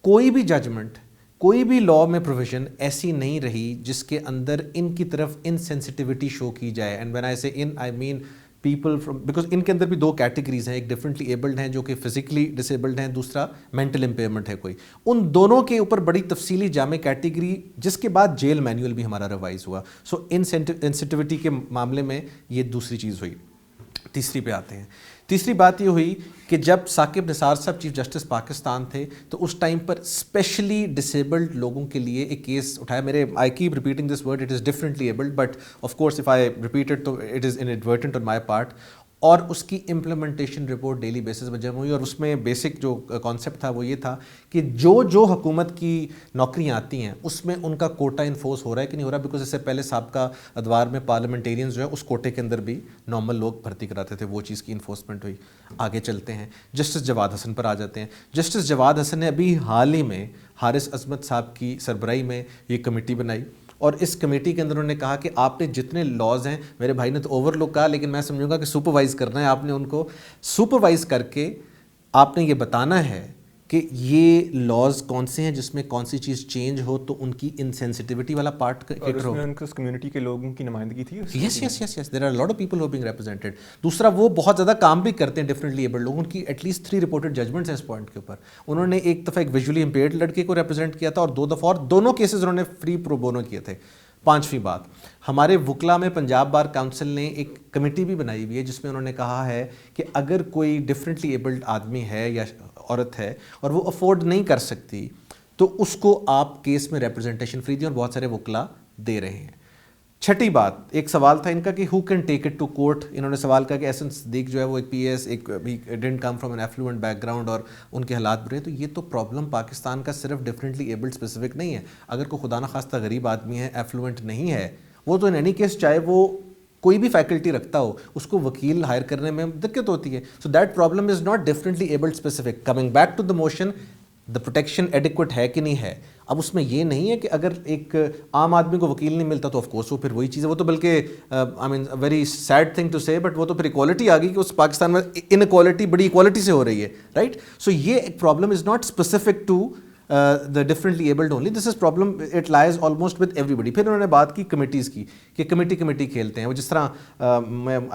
کوئی بھی ججمنٹ, کوئی بھی لا میں پروویژن ایسی نہیں رہی جس کے اندر ان کی طرف انسینسٹیوٹی شو کی جائے. اینڈ وین آئی سے ان آئی مین پیپل فرام, بیکاز ان کے اندر بھی 2 کیٹیگریز ہیں, ایک ڈفرینٹلی ایبلڈ ہیں جو کہ فزیکلی ڈسیبلڈ ہیں, دوسرا مینٹل امپیئرمنٹ ہے کوئی. ان دونوں کے اوپر بڑی تفصیلی جامع کیٹیگری, جس کے بعد جیل مینول بھی ہمارا ریوائز ہوا. سو انسینسٹیوٹی کے معاملے میں یہ دوسری چیز ہوئی. تیسری پہ آتے ہیں. تیسری بات یہ ہوئی کہ جب ثاقب نثار صاحب چیف جسٹس پاکستان تھے تو اس ٹائم پر اسپیشلی ڈسیبلڈ لوگوں کے لیے ایک کیس اٹھایا. میرے I keep repeating this word, it is differently abled, but of course if I repeat it تو it is inadvertent on my part. اور اس کی امپلیمنٹیشن رپورٹ ڈیلی بیسس میں جمع ہوئی, اور اس میں بیسک جو کانسیپٹ تھا وہ یہ تھا کہ جو حکومت کی نوکریاں آتی ہیں اس میں ان کا کوٹا انفورس ہو رہا ہے کہ نہیں ہو رہا, بیکاز اس سے پہلے سابقہ ادوار میں پارلیمنٹیرینز جو ہے اس کوٹے کے اندر بھی نارمل لوگ بھرتی کراتے تھے, وہ چیز کی انفورسمنٹ ہوئی. آگے چلتے ہیں, جسٹس جواد حسن پر آ جاتے ہیں. جسٹس جواد حسن نے ابھی حال ہی میں حارث عظمت صاحب کی سربراہی میں یہ کمیٹی بنائی, اور اس کمیٹی کے اندر انہوں نے کہا کہ آپ نے جتنے لاز ہیں, میرے بھائی نے تو اوور لک کہا, لیکن میں سمجھوں گا کہ سپروائز کرنا ہے آپ نے, ان کو سپروائز کر کے آپ نے یہ بتانا ہے کہ یہ لاز کون سے ہیں جس میں کون سی چیز چینج ہو تو ان کی انسینسٹیوٹی والا پارٹ کیٹر ہو. اس کمیونٹی کے لوگوں کی نمائندگی تھی. Yes there are lot of people who being represented. دوسرا وہ بہت زیادہ کام بھی کرتے ہیں ڈفرینٹلی ایبلڈ لوگوں کی. ایٹ لیسٹ 3 رپورٹڈ ججمنٹس ہیں اس پوائنٹ کے اوپر. انہوں نے ایک دفعہ ایک ویژولی امپیئرڈ لڑکے کو ریپرزینٹ کیا تھا اور 2 دفعہ, اور دونوں کیسز انہوں نے فری پرو بونو کیے تھے. 5ویں بات, ہمارے وکلا میں پنجاب بار کاؤنسل نے ایک کمیٹی بھی بنائی ہوئی ہے جس میں انہوں نے کہا ہے کہ اگر کوئی ڈفرینٹلی ایبلڈ آدمی ہے یا عورت ہے اور وہ افورڈ نہیں کر سکتی تو اس کو آپ کیس میں ریپرزنٹیشن فری دیں, اور بہت سارے وکلا دے رہے ہیں. 6ٹھی بات, ایک سوال تھا ان کا کہ who can take it to court. انہوں نے سوال کہا کہ احسن صدیق جو ہے وہ ایک پی ایس, ایک didn't come from an affluent back ground اور ان کے حالات برے. تو یہ تو پرابلم پاکستان کا صرف ڈفرینٹلی ایبلڈ اسپیسیفک نہیں ہے. اگر کوئی خدا نخواستہ غریب آدمی ہے, ایفلوئنٹ نہیں ہے, وہ تو ان اینی کیس چاہے وہ کوئی بھی فیکلٹی رکھتا ہو, اس کو وکیل ہائر کرنے میں دقت ہوتی ہے. So that problem is not differently abled specific. Coming back to the motion, the protection adequate ہے کہ نہیں ہے. اب اس میں یہ نہیں ہے کہ اگر ایک عام آدمی کو وکیل نہیں ملتا تو آف کورس وہ پھر وہی چیز ہے. وہ تو بلکہ آئی مین ویری سیڈ تھنگ ٹو سے, بٹ وہ تو پھر اکوالٹی آ گئی کہ اس پاکستان میں ان اکوالٹی بڑی اکوالٹی سے ہو رہی ہے, رائٹ. سو یہ ایک problem is not specific to the differently abled only. This is problem, it lies almost with everybody. پھر انہوں نے بات کی کمیٹیز کی کہ کمیٹی کھیلتے ہیں. وہ جس طرح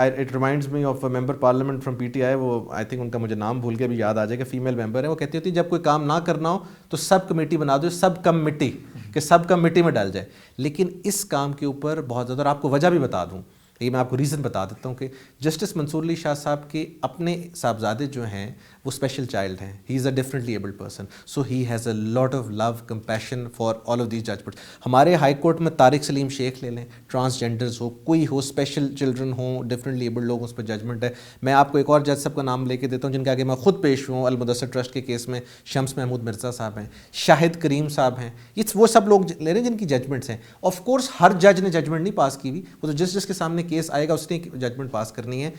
it reminds me of a member parliament from PTI, وہ I think ان کا مجھے نام بھول کے بھی یاد آ جائے گا, فیمیل ممبر ہے. وہ کہتی ہوتی جب کوئی کام نہ کرنا ہو تو سب کمیٹی بنا دو, سب کم مٹی, کہ سب کم مٹی میں ڈال جائے. لیکن اس کام کے اوپر بہت زیادہ, اور آپ کو وجہ بھی بتا دوں, یہ میں آپ کو ریزن بتا دیتا ہوں کہ جسٹس منصور علی شاہ صاحب کے اپنے صاحبزادے جو ہیں وہ اسپیشل چائلڈ ہیں. He is a differently abled person, so he has a lot of love compassion for all of these judgments. ہمارے ہائی کورٹ میں طارق سلیم شیخ لے لیں, ٹرانسجینڈرز ہو, کوئی ہو, اسپیشل چلڈرن ہوں, ڈفرینٹلی ایبلڈ لوگوں اس پہ ججمنٹ ہے. میں آپ کو ایک اور جج صاحب کا نام لے کے دیتا ہوں جن کے آگے میں خود پیش ہوں, المدثر ٹرسٹ کے کیس میں شمس محمود مرزا صاحب ہیں, شاہد کریم صاحب ہیں. یہ وہ سب لوگ لے رہے ہیں جن کی ججمنٹس ہیں. آف کورس ہر جج نے ججمنٹ نہیں پاس کی ہوئی, وہ تو جس کے سامنے کیس آئے گا اس نے ججمنٹ پاس کرنی ہے.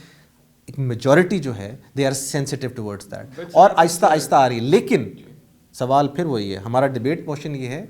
ایک میجورٹی جو ہے they are sensitive towards that, اور آہستہ آہستہ آ رہی ہے. لیکن سوال پھر وہی ہے, ہمارا ڈبیٹ موشن یہ ہے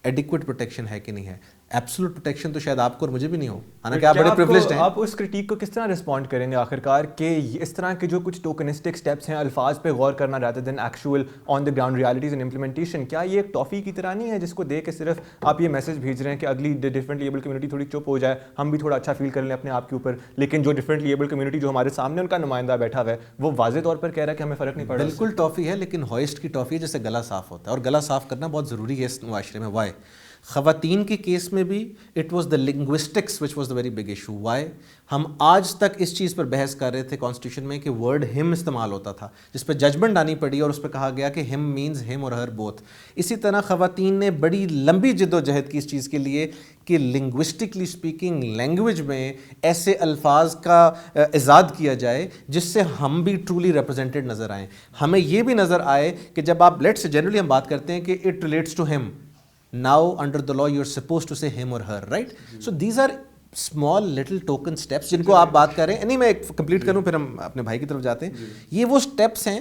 ایڈیکویٹ پروٹیکشن ہے کہ نہیں ہے. ایبسولوٹ پروٹیکشن تو شاید آپ کو اور مجھے بھی نہیں ہو, حالانکہ آپ بڑے پریویلیجڈ ہیں. آپ اس کرٹیک کو کس طرح رسپونڈ کریں گے آخر کار کہ اس طرح کے جو کچھ ٹوکنسٹک سٹیپس ہیں, الفاظ پہ غور کرنا رہتا then actual on the ground realities and implementation, کیا یہ ایک ٹافی کی طرح نہیں ہے جس کو دے کے صرف آپ یہ میسج بھیج رہے ہیں کہ اگلی ڈفرینٹلی ایبل کمیونٹی تھوڑی چپ ہو جائے, ہم بھی تھوڑا اچھا فیل کر لیں اپنے آپ کے اوپر, لیکن جو ڈفرینٹلی ایبل کمیونٹی جو ہمارے سامنے ان کا نمائندہ بیٹھا ہوا ہے وہ واضح طور پر کہہ رہا ہے کہ ہمیں فرق نہیں پڑ رہا. بالکل ٹافی ہے, لیکن ہوئسٹ کی ٹافی ہے جیسے گلا صاف ہوتا ہے, اور گلا صاف کرنا بہت ضروری ہے اس معاشرے میں. وائی خواتین کے کیس میں بھی it was the linguistics which was the very big issue. Why ہم آج تک اس چیز پر بحث کر رہے تھے کانسٹیٹیوشن میں کہ ورڈ ہم استعمال ہوتا تھا, جس پہ ججمنٹ آنی پڑی اور اس پہ کہا گیا کہ ہم مینز ہم اور ہر بوتھ. اسی طرح خواتین نے بڑی لمبی جد و جہد کی اس چیز کے لیے کہ لنگوسٹکلی اسپیکنگ لینگویج میں ایسے الفاظ کا ایجاد کیا جائے جس سے ہم بھی ٹرولی ریپرزینٹیڈ نظر آئیں. ہمیں یہ بھی نظر آئے کہ جب آپ لیٹس سے جنرلی ہم بات کرتے ہیں کہ اٹ ریلیٹس ٹو ہم, now under the law you're supposed to say him or her, right? So these are small little token steps جن کو آپ بات کر رہے ہیں. نہیں, میں ایک کمپلیٹ کروں پھر ہم اپنے بھائی کی طرف جاتے ہیں. یہ وہ سٹیپس ہیں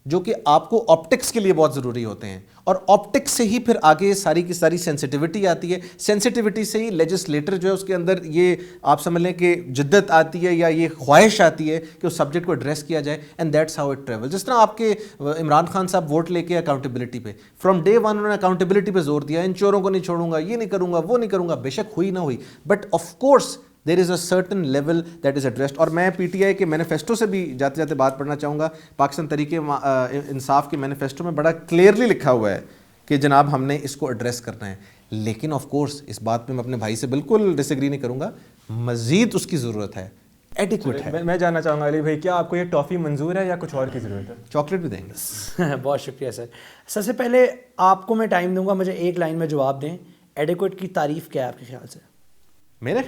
جو کہ آپ کو آپٹکس کے لیے بہت ضروری ہوتے ہیں, اور آپٹکس سے ہی پھر آگے ساری کی ساری سینسٹیوٹی آتی ہے. سینسٹیوٹی سے ہی لیجسلیٹر جو ہے اس کے اندر یہ آپ سمجھ لیں کہ جدت آتی ہے یا یہ خواہش آتی ہے کہ اس سبجیکٹ کو ایڈریس کیا جائے, and that's how it travel. جس طرح آپ کے عمران خان صاحب ووٹ لے کے اکاؤنٹیبلٹی پہ فرام ڈے ون انہوں نے اکاؤنٹیبلٹی پہ زور دیا, ان چوروں کو نہیں چھوڑوں گا, یہ نہیں کروں گا, وہ نہیں کروں گا. بے شک ہوئی نہ ہوئی, but of course there is a certain level that is addressed. اور میں پی ٹی آئی کے مینیفیسٹو سے بھی جاتے جاتے بات پڑھنا چاہوں گا. پاکستان تحریک انصاف کے مینیفیسٹو میں بڑا کلیئرلی لکھا ہوا ہے کہ جناب ہم نے اس کو ایڈریس کرنا ہے. لیکن آف کورس اس بات پہ میں اپنے بھائی سے بالکل ڈس ایگری نہیں کروں گا, مزید اس کی ضرورت ہے, ایڈیکویٹ ہے. میں جاننا چاہوں گا علی بھائی, کیا آپ کو یہ ٹافی منظور ہے یا کچھ اور کی ضرورت ہے؟ چاکلیٹ بھی دیں گے. بہت شکریہ سر. سب سے پہلے آپ کو میں ٹائم دوں گا, مجھے ایک لائن میں جواب دیں, ایڈیکویٹ کی تعریف کیا ہے آپ کے خیال سے؟ میرے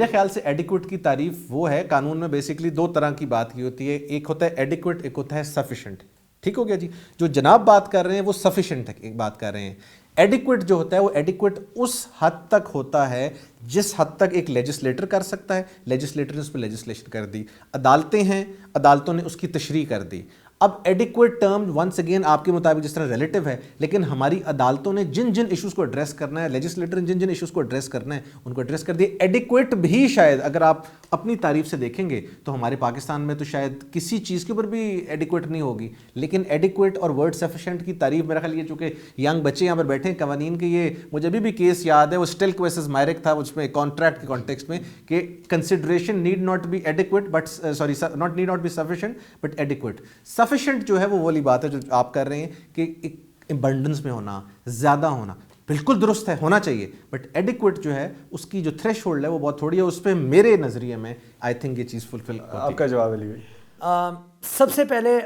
خیال سے ایڈیکویٹ کی تعریف وہ ہے, قانون میں بیسکلی 2 طرح کی بات کی ہوتی ہے, ایک ہوتا ہے ایڈیکویٹ, ایک ہوتا ہے سفیشینٹ. ٹھیک ہو گیا جی. جو جناب بات کر رہے ہیں وہ سفیشینٹ بات کر رہے ہیں. ایڈیکویٹ جو ہوتا ہے وہ ایڈیکویٹ اس حد تک ہوتا ہے جس حد تک ایک لیجسلیٹر کر سکتا ہے, لیجسلیٹر نے اس پہ لیجسلیشن کر دی. عدالتیں ہیں, عدالتوں نے اس کی تشریح کر دی. اب ایڈیکویٹ ٹرم ونس اگین آپ کے مطابق جس طرح ریلیٹیو ہے, لیکن ہماری عدالتوں نے جن جن ایشوز کو ایڈریس کرنا ہے, لیجسلیٹر نے جن جن ایشوز کو ایڈریس کرنا ہے ان کو ایڈریس کر دیا. ایڈیکویٹ بھی شاید اگر آپ اپنی تعریف سے دیکھیں گے تو ہمارے پاکستان میں تو شاید کسی چیز کے اوپر بھی ایڈیکویٹ نہیں ہوگی, لیکن ایڈیکویٹ اور ورڈ سفیشینٹ کی تعریف میرا خیال یہ چونکہ ینگ بچے یہاں پر بیٹھے ہیں قوانین کے, یہ مجھے ابھی بھی کیس یاد ہے, وہ اسٹیلک ورسز مائرک تھا, اس میں کانٹریکٹ کے کانٹیکسٹ میں کہ consideration need not be adequate but sorry need not be sufficient but adequate. Sufficient جو ہے وہ والی بات ہے جو آپ کر رہے ہیں کہ ایک ابنڈنس میں ہونا, زیادہ ہونا, بالکل درست ہے, ہونا چاہیے, بٹ ایڈیکویٹ جو ہے اس کی جو تھریش ہولڈ ہے وہ بہت تھوڑی ہے. اس پہ میرے نظریے میں آئی تھنک یہ چیز فلفل. آپ کا جواب علی بھائی. سب سے پہلے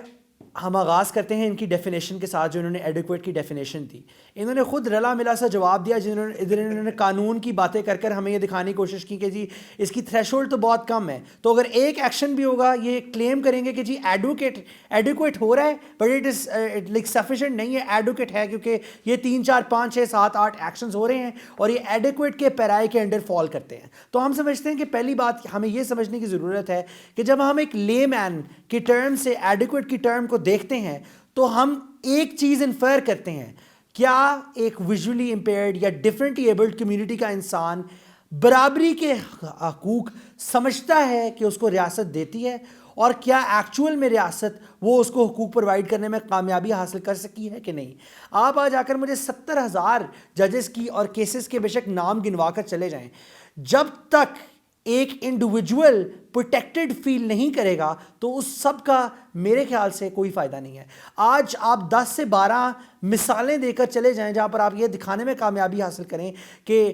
ہم آغاز کرتے ہیں ان کی ڈیفینیشن کے ساتھ جو انہوں نے ایڈیکویٹ کی ڈیفینیشن دی. انہوں نے خود رلا ملا سا جواب دیا انہوں نے قانون کی باتیں کر کر ہمیں یہ دکھانے کی کوشش کی کہ جی اس کی تھریش ہولڈ تو بہت کم ہے, تو اگر ایک ایکشن بھی ہوگا یہ کلیم کریں گے کہ جی ایڈوکیٹ ہو رہا ہے but it is like sufficient نہیں ہے, ایڈوکیٹ ہے کیونکہ یہ 3 4 5 6 7 8 ایکشنز ہو رہے ہیں اور یہ ایڈیکویٹ کے پیرائے کے انڈر فال کرتے ہیں. تو ہم سمجھتے ہیں کہ پہلی بات ہمیں یہ سمجھنے کی ضرورت ہے کہ جب ہم ایک لے مین کی ٹرم سے ایڈیکویٹ کی ٹرم کو دیکھتے ہیں تو ہم ایک چیز انفر کرتے ہیں, کیا ایک ویژولی امپیئرڈ یا ڈفرینٹلی ایبلڈ کمیونٹی کا انسان برابری کے حقوق سمجھتا ہے کہ اس کو ریاست دیتی ہے, اور کیا ایکچول میں ریاست وہ اس کو حقوق پرووائڈ کرنے میں کامیابی حاصل کر سکی ہے کہ نہیں. آپ آج آ کر مجھے 70,000 ججز کی اور کیسز کے بے شک نام گنوا کر چلے جائیں, جب تک ایک انڈیویجول پروٹیکٹڈ فیل نہیں کرے گا تو اس سب کا میرے خیال سے کوئی فائدہ نہیں ہے. آج آپ 10 سے 12 مثالیں دے کر چلے جائیں جہاں پر آپ یہ دکھانے میں کامیابی حاصل کریں کہ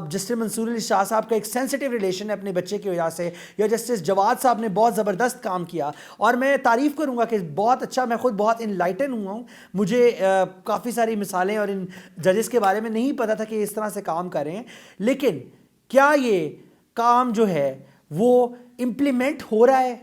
جسٹس منصور علی شاہ صاحب کا ایک سینسٹیو ریلیشن ہے اپنے بچے کی وجہ سے, یا جسٹس جواد صاحب نے بہت زبردست کام کیا, اور میں تعریف کروں گا کہ بہت اچھا, میں خود بہت انلائٹن ہوا ہوں, مجھے کافی ساری مثالیں اور ان ججز کے بارے میں نہیں پتا تھا کہ اس طرح سے کام کر رہے ہیں, لیکن کیا یہ کام جو ہے وہ امپلیمنٹ ہو رہا ہے؟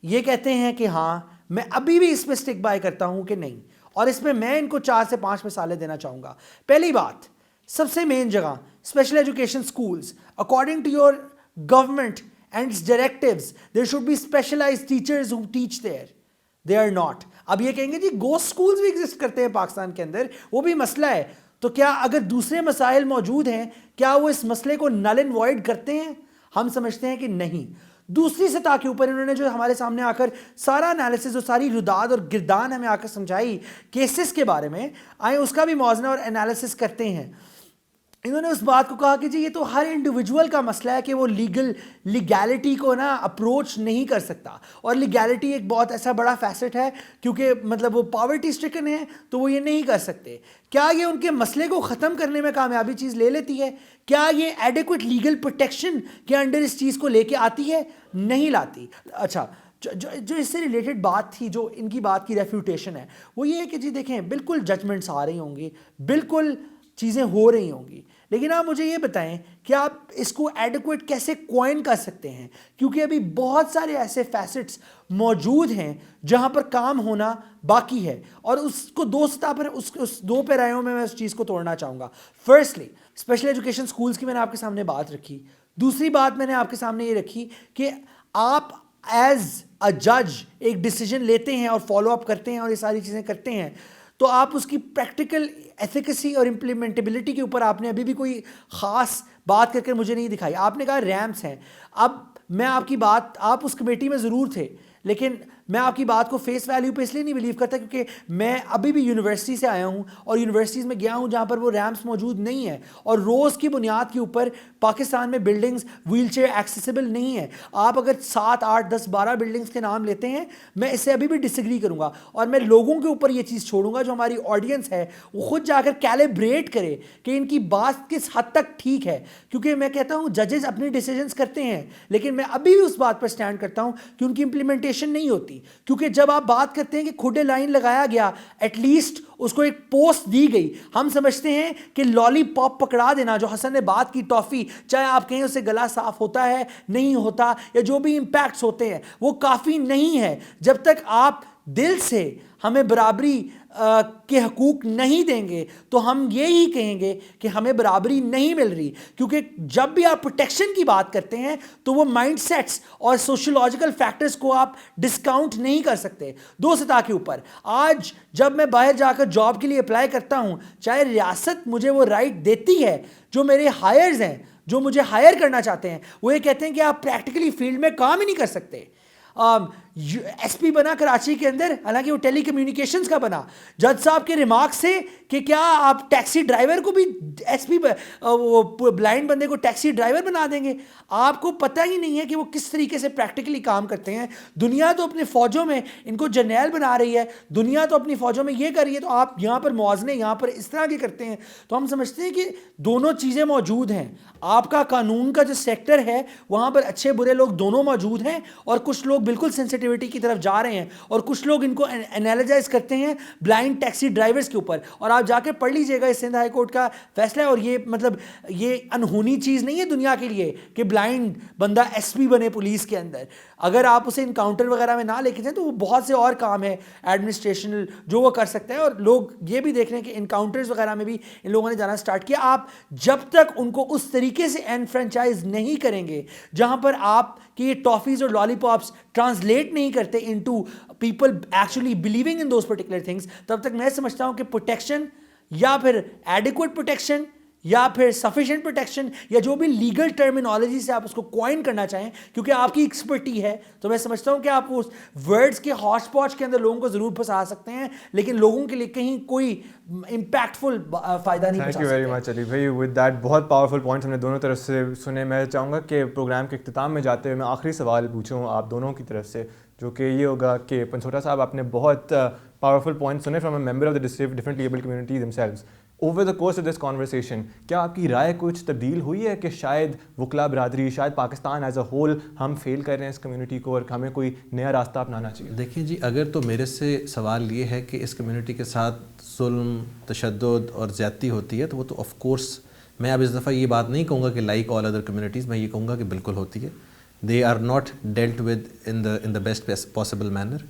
یہ کہتے ہیں کہ ہاں, میں ابھی بھی اس میں سٹک بائی کرتا ہوں کہ نہیں, اور اس میں میں ان کو 4 سے 5 مثالیں دینا چاہوں گا. پہلی بات, سب سے مین جگہ special education schools, according to your government and its directives there should be specialised teachers who teach there, they are not. اب یہ کہیں گے جی گوسٹ اسکولز بھی ایگزسٹ کرتے ہیں پاکستان کے اندر, وہ بھی مسئلہ ہے, تو کیا اگر دوسرے مسائل موجود ہیں کیا وہ اس مسئلے کو نل اینڈ وائڈ کرتے ہیں؟ ہم سمجھتے ہیں کہ نہیں. دوسری سطح کے اوپر انہوں نے جو ہمارے سامنے آ کر سارا انالیسز اور ساری رداد اور گردان ہمیں آ کر سمجھائی کیسز کے بارے میں, آئیں اس کا بھی موازنہ اور انالیسس کرتے ہیں. انہوں نے اس بات کو کہا کہ جی یہ تو ہر انڈیویجول کا مسئلہ ہے کہ وہ لیگیلٹی کو نا اپروچ نہیں کر سکتا, اور لیگیلٹی ایک بہت ایسا بڑا فیسٹ ہے کیونکہ مطلب وہ پاورٹی اسٹرکن ہے تو وہ یہ نہیں کر سکتے. کیا یہ ان کے مسئلے کو ختم کرنے میں کامیابی چیز لے لیتی ہے؟ کیا یہ ایڈیکویٹ لیگل پروٹیکشن کے انڈر اس چیز کو لے کے آتی ہے؟ نہیں لاتی. اچھا, جو اس سے ریلیٹڈ بات تھی, جو ان کی بات کی ریفیوٹیشن ہے, وہ یہ ہے کہ جی دیکھیں بالکل ججمنٹس آ رہی ہوں گی, بالکل چیزیں ہو رہی ہوں گی, لیکن آپ مجھے یہ بتائیں کہ آپ اس کو ایڈیکویٹ کیسے کوائن کر سکتے ہیں, کیونکہ ابھی بہت سارے ایسے فیسٹس موجود ہیں جہاں پر کام ہونا باقی ہے, اور اس کو 2 سطح پر اس 2 پیرایوں میں اس چیز کو توڑنا چاہوں گا. فرسٹلی اسپیشل ایجوکیشن اسکولس کی میں نے آپ کے سامنے بات رکھی. دوسری بات میں نے آپ کے سامنے یہ رکھی کہ آپ ایز اے جج ایک ڈیسیجن لیتے ہیں اور فالو اپ کرتے ہیں اور یہ ساری چیزیں کرتے ہیں, تو آپ اس کی پریکٹیکل ایفیکیسی اور امپلیمنٹیبلٹی کے اوپر آپ نے ابھی بھی کوئی خاص بات کر مجھے نہیں دکھائی. آپ نے کہا ریمپس ہیں. اب میں آپ کی بات, آپ اس کمیٹی میں ضرور تھے, لیکن میں آپ کی بات کو فیس ویلیو پہ اس لیے نہیں بلیو کرتا کیونکہ میں ابھی بھی یونیورسٹی سے آیا ہوں اور یونیورسٹیز میں گیا ہوں جہاں پر وہ ریمپس موجود نہیں ہیں, اور روز کی بنیاد کے اوپر پاکستان میں بلڈنگز ویل چیئر ایکسیسیبل نہیں ہیں. آپ اگر 7 8 10 12 بلڈنگز کے نام لیتے ہیں, میں اس سے ابھی بھی ڈس ایگری کروں گا, اور میں لوگوں کے اوپر یہ چیز چھوڑوں گا جو ہماری آڈینس ہے وہ خود جا کر کیلیبریٹ کرے کہ ان کی بات کس حد تک ٹھیک ہے. کیونکہ میں کہتا ہوں ججز اپنے ڈیسیجنس کرتے ہیں, لیکن میں ابھی بھی اس بات پر اسٹینڈ کرتا ہوں کہ ان کی امپلیمنٹیشن نہیں ہوتی. کیونکہ جب آپ بات کرتے ہیں کہ کھڈے لائن لگایا گیا, ایٹ لیسٹ اس کو ایک پوسٹ دی گئی. ہم سمجھتے ہیں کہ لالی پاپ پکڑا دینا, جو حسن نے بات کی, ٹافی, چاہے آپ کہیں اسے گلا صاف ہوتا ہے نہیں ہوتا یا جو بھی امپیکٹس ہوتے ہیں, وہ کافی نہیں ہے جب تک آپ دل سے ہمیں برابری کے حقوق نہیں دیں گے. تو ہم یہی کہیں گے کہ ہمیں برابری نہیں مل رہی, کیونکہ جب بھی آپ پروٹیکشن کی بات کرتے ہیں تو وہ مائنڈ سیٹس اور سوشولوجیکل فیکٹرز کو آپ ڈسکاؤنٹ نہیں کر سکتے. دو سطح کے اوپر آج جب میں باہر جا کر جاب کے لیے اپلائی کرتا ہوں, چاہے ریاست مجھے وہ رائٹ دیتی ہے, جو میرے ہائرز ہیں, جو مجھے ہائر کرنا چاہتے ہیں, وہ یہ کہتے ہیں کہ آپ پریکٹیکلی فیلڈ میں کام ہی نہیں کر سکتے. ایس پی بنا کراچی کے اندر, حالانکہ وہ ٹیلی کمیونیکیشنز کا بنا. جج صاحب کے ریمارک سے کہ کیا آپ ٹیکسی ڈرائیور کو بھی ایس پی, وہ بلائنڈ بندے کو ٹیکسی ڈرائیور بنا دیں گے؟ آپ کو پتہ ہی نہیں ہے کہ وہ کس طریقے سے پریکٹیکلی کام کرتے ہیں. دنیا تو اپنے فوجوں میں ان کو جرنیل بنا رہی ہے, دنیا تو اپنی فوجوں میں یہ کر رہی ہے, تو آپ یہاں پر موازنے یہاں پر اس طرح کے کرتے ہیں. تو ہم سمجھتے ہیں کہ دونوں چیزیں موجود ہیں. آپ کا قانون کا جو سیکٹر ہے وہاں پر اچھے برے لوگ دونوں موجود ہیں, اور کچھ لوگ بالکل سینسٹیوٹی کی طرف جا رہے ہیں, اور کچھ لوگ ان کو انالائز کرتے ہیں بلائنڈ ٹیکسی ڈرائیورز کے اوپر. اور آپ جا کے پڑھ لیجئے گا, اس سندھ ہائی کورٹ کا فیصلہ ہے, اور یہ مطلب یہ انہونی چیز نہیں ہے دنیا کے لیے کہ بلائنڈ بندہ ایس پی بنے پولیس کے اندر. اگر آپ اسے انکاؤنٹر وغیرہ میں نہ لے کے جائیں تو وہ بہت سے اور کام ہے ایڈمنسٹریشنل جو وہ کر سکتے ہیں, اور لوگ یہ بھی دیکھ رہے ہیں کہ انکاؤنٹرز وغیرہ میں بھی ان لوگوں نے جانا سٹارٹ کیا. آپ جب تک ان کو اس طریقے سے انفرینچائز نہیں کریں گے جہاں پر آپ کی یہ ٹافیز اور لالی پاپس ٹرانسلیٹ نہیں کرتے into people actually believing in those particular things, تب تک میں سمجھتا ہوں کہ پروٹیکشن یا پھر ایڈیکویٹ پروٹیکشن یا پھر سفیشینٹ پروٹیکشن یا جو بھی لیگل ٹرمینالوجی سے آپ اس کو کوائن کرنا چاہیں, کیونکہ آپ کی ایکسپرٹی ہے, تو میں سمجھتا ہوں کہ آپ اس ورڈز کے ہاش پاچ کے اندر لوگوں کو ضرور پھنسا سکتے ہیں, لیکن لوگوں کے لیے کہیں کوئی امپیکٹفل فائدہ نہیں پہنچا سکتے. تھینک یو ویری مچ علی بھائی. ود دیٹ بہت پاورفل پوائنٹس ہم نے دونوں طرف سے سنے. میں چاہوں گا کہ پروگرام کے اختتام میں جاتے ہوئے میں آخری سوال پوچھوں آپ دونوں کی طرف سے, جو کہ یہ ہوگا کہ پنچھوٹا صاحب, آپ نے بہت پاورفل پوائنٹس سنے from a member of the different able community themselves. Over the course of this conversation کیا آپ کی رائے کچھ تبدیل ہوئی ہے کہ شاید وکلا برادری, شاید پاکستان ایز اے ہول ہم فیل کر رہے ہیں اس کمیونٹی کو اور ہمیں کوئی نیا راستہ اپنانا چاہیے؟ دیکھیں جی, اگر تو میرے سے سوال یہ ہے کہ اس کمیونٹی کے ساتھ ظلم, تشدد اور زیادتی ہوتی ہے, تو وہ تو آف کورس میں اب اس دفعہ یہ بات نہیں کہوں گا کہ لائک آل ادر کمیونٹیز, میں یہ کہوں گا کہ بالکل ہوتی ہے. They are not dealt with in the best possible manner.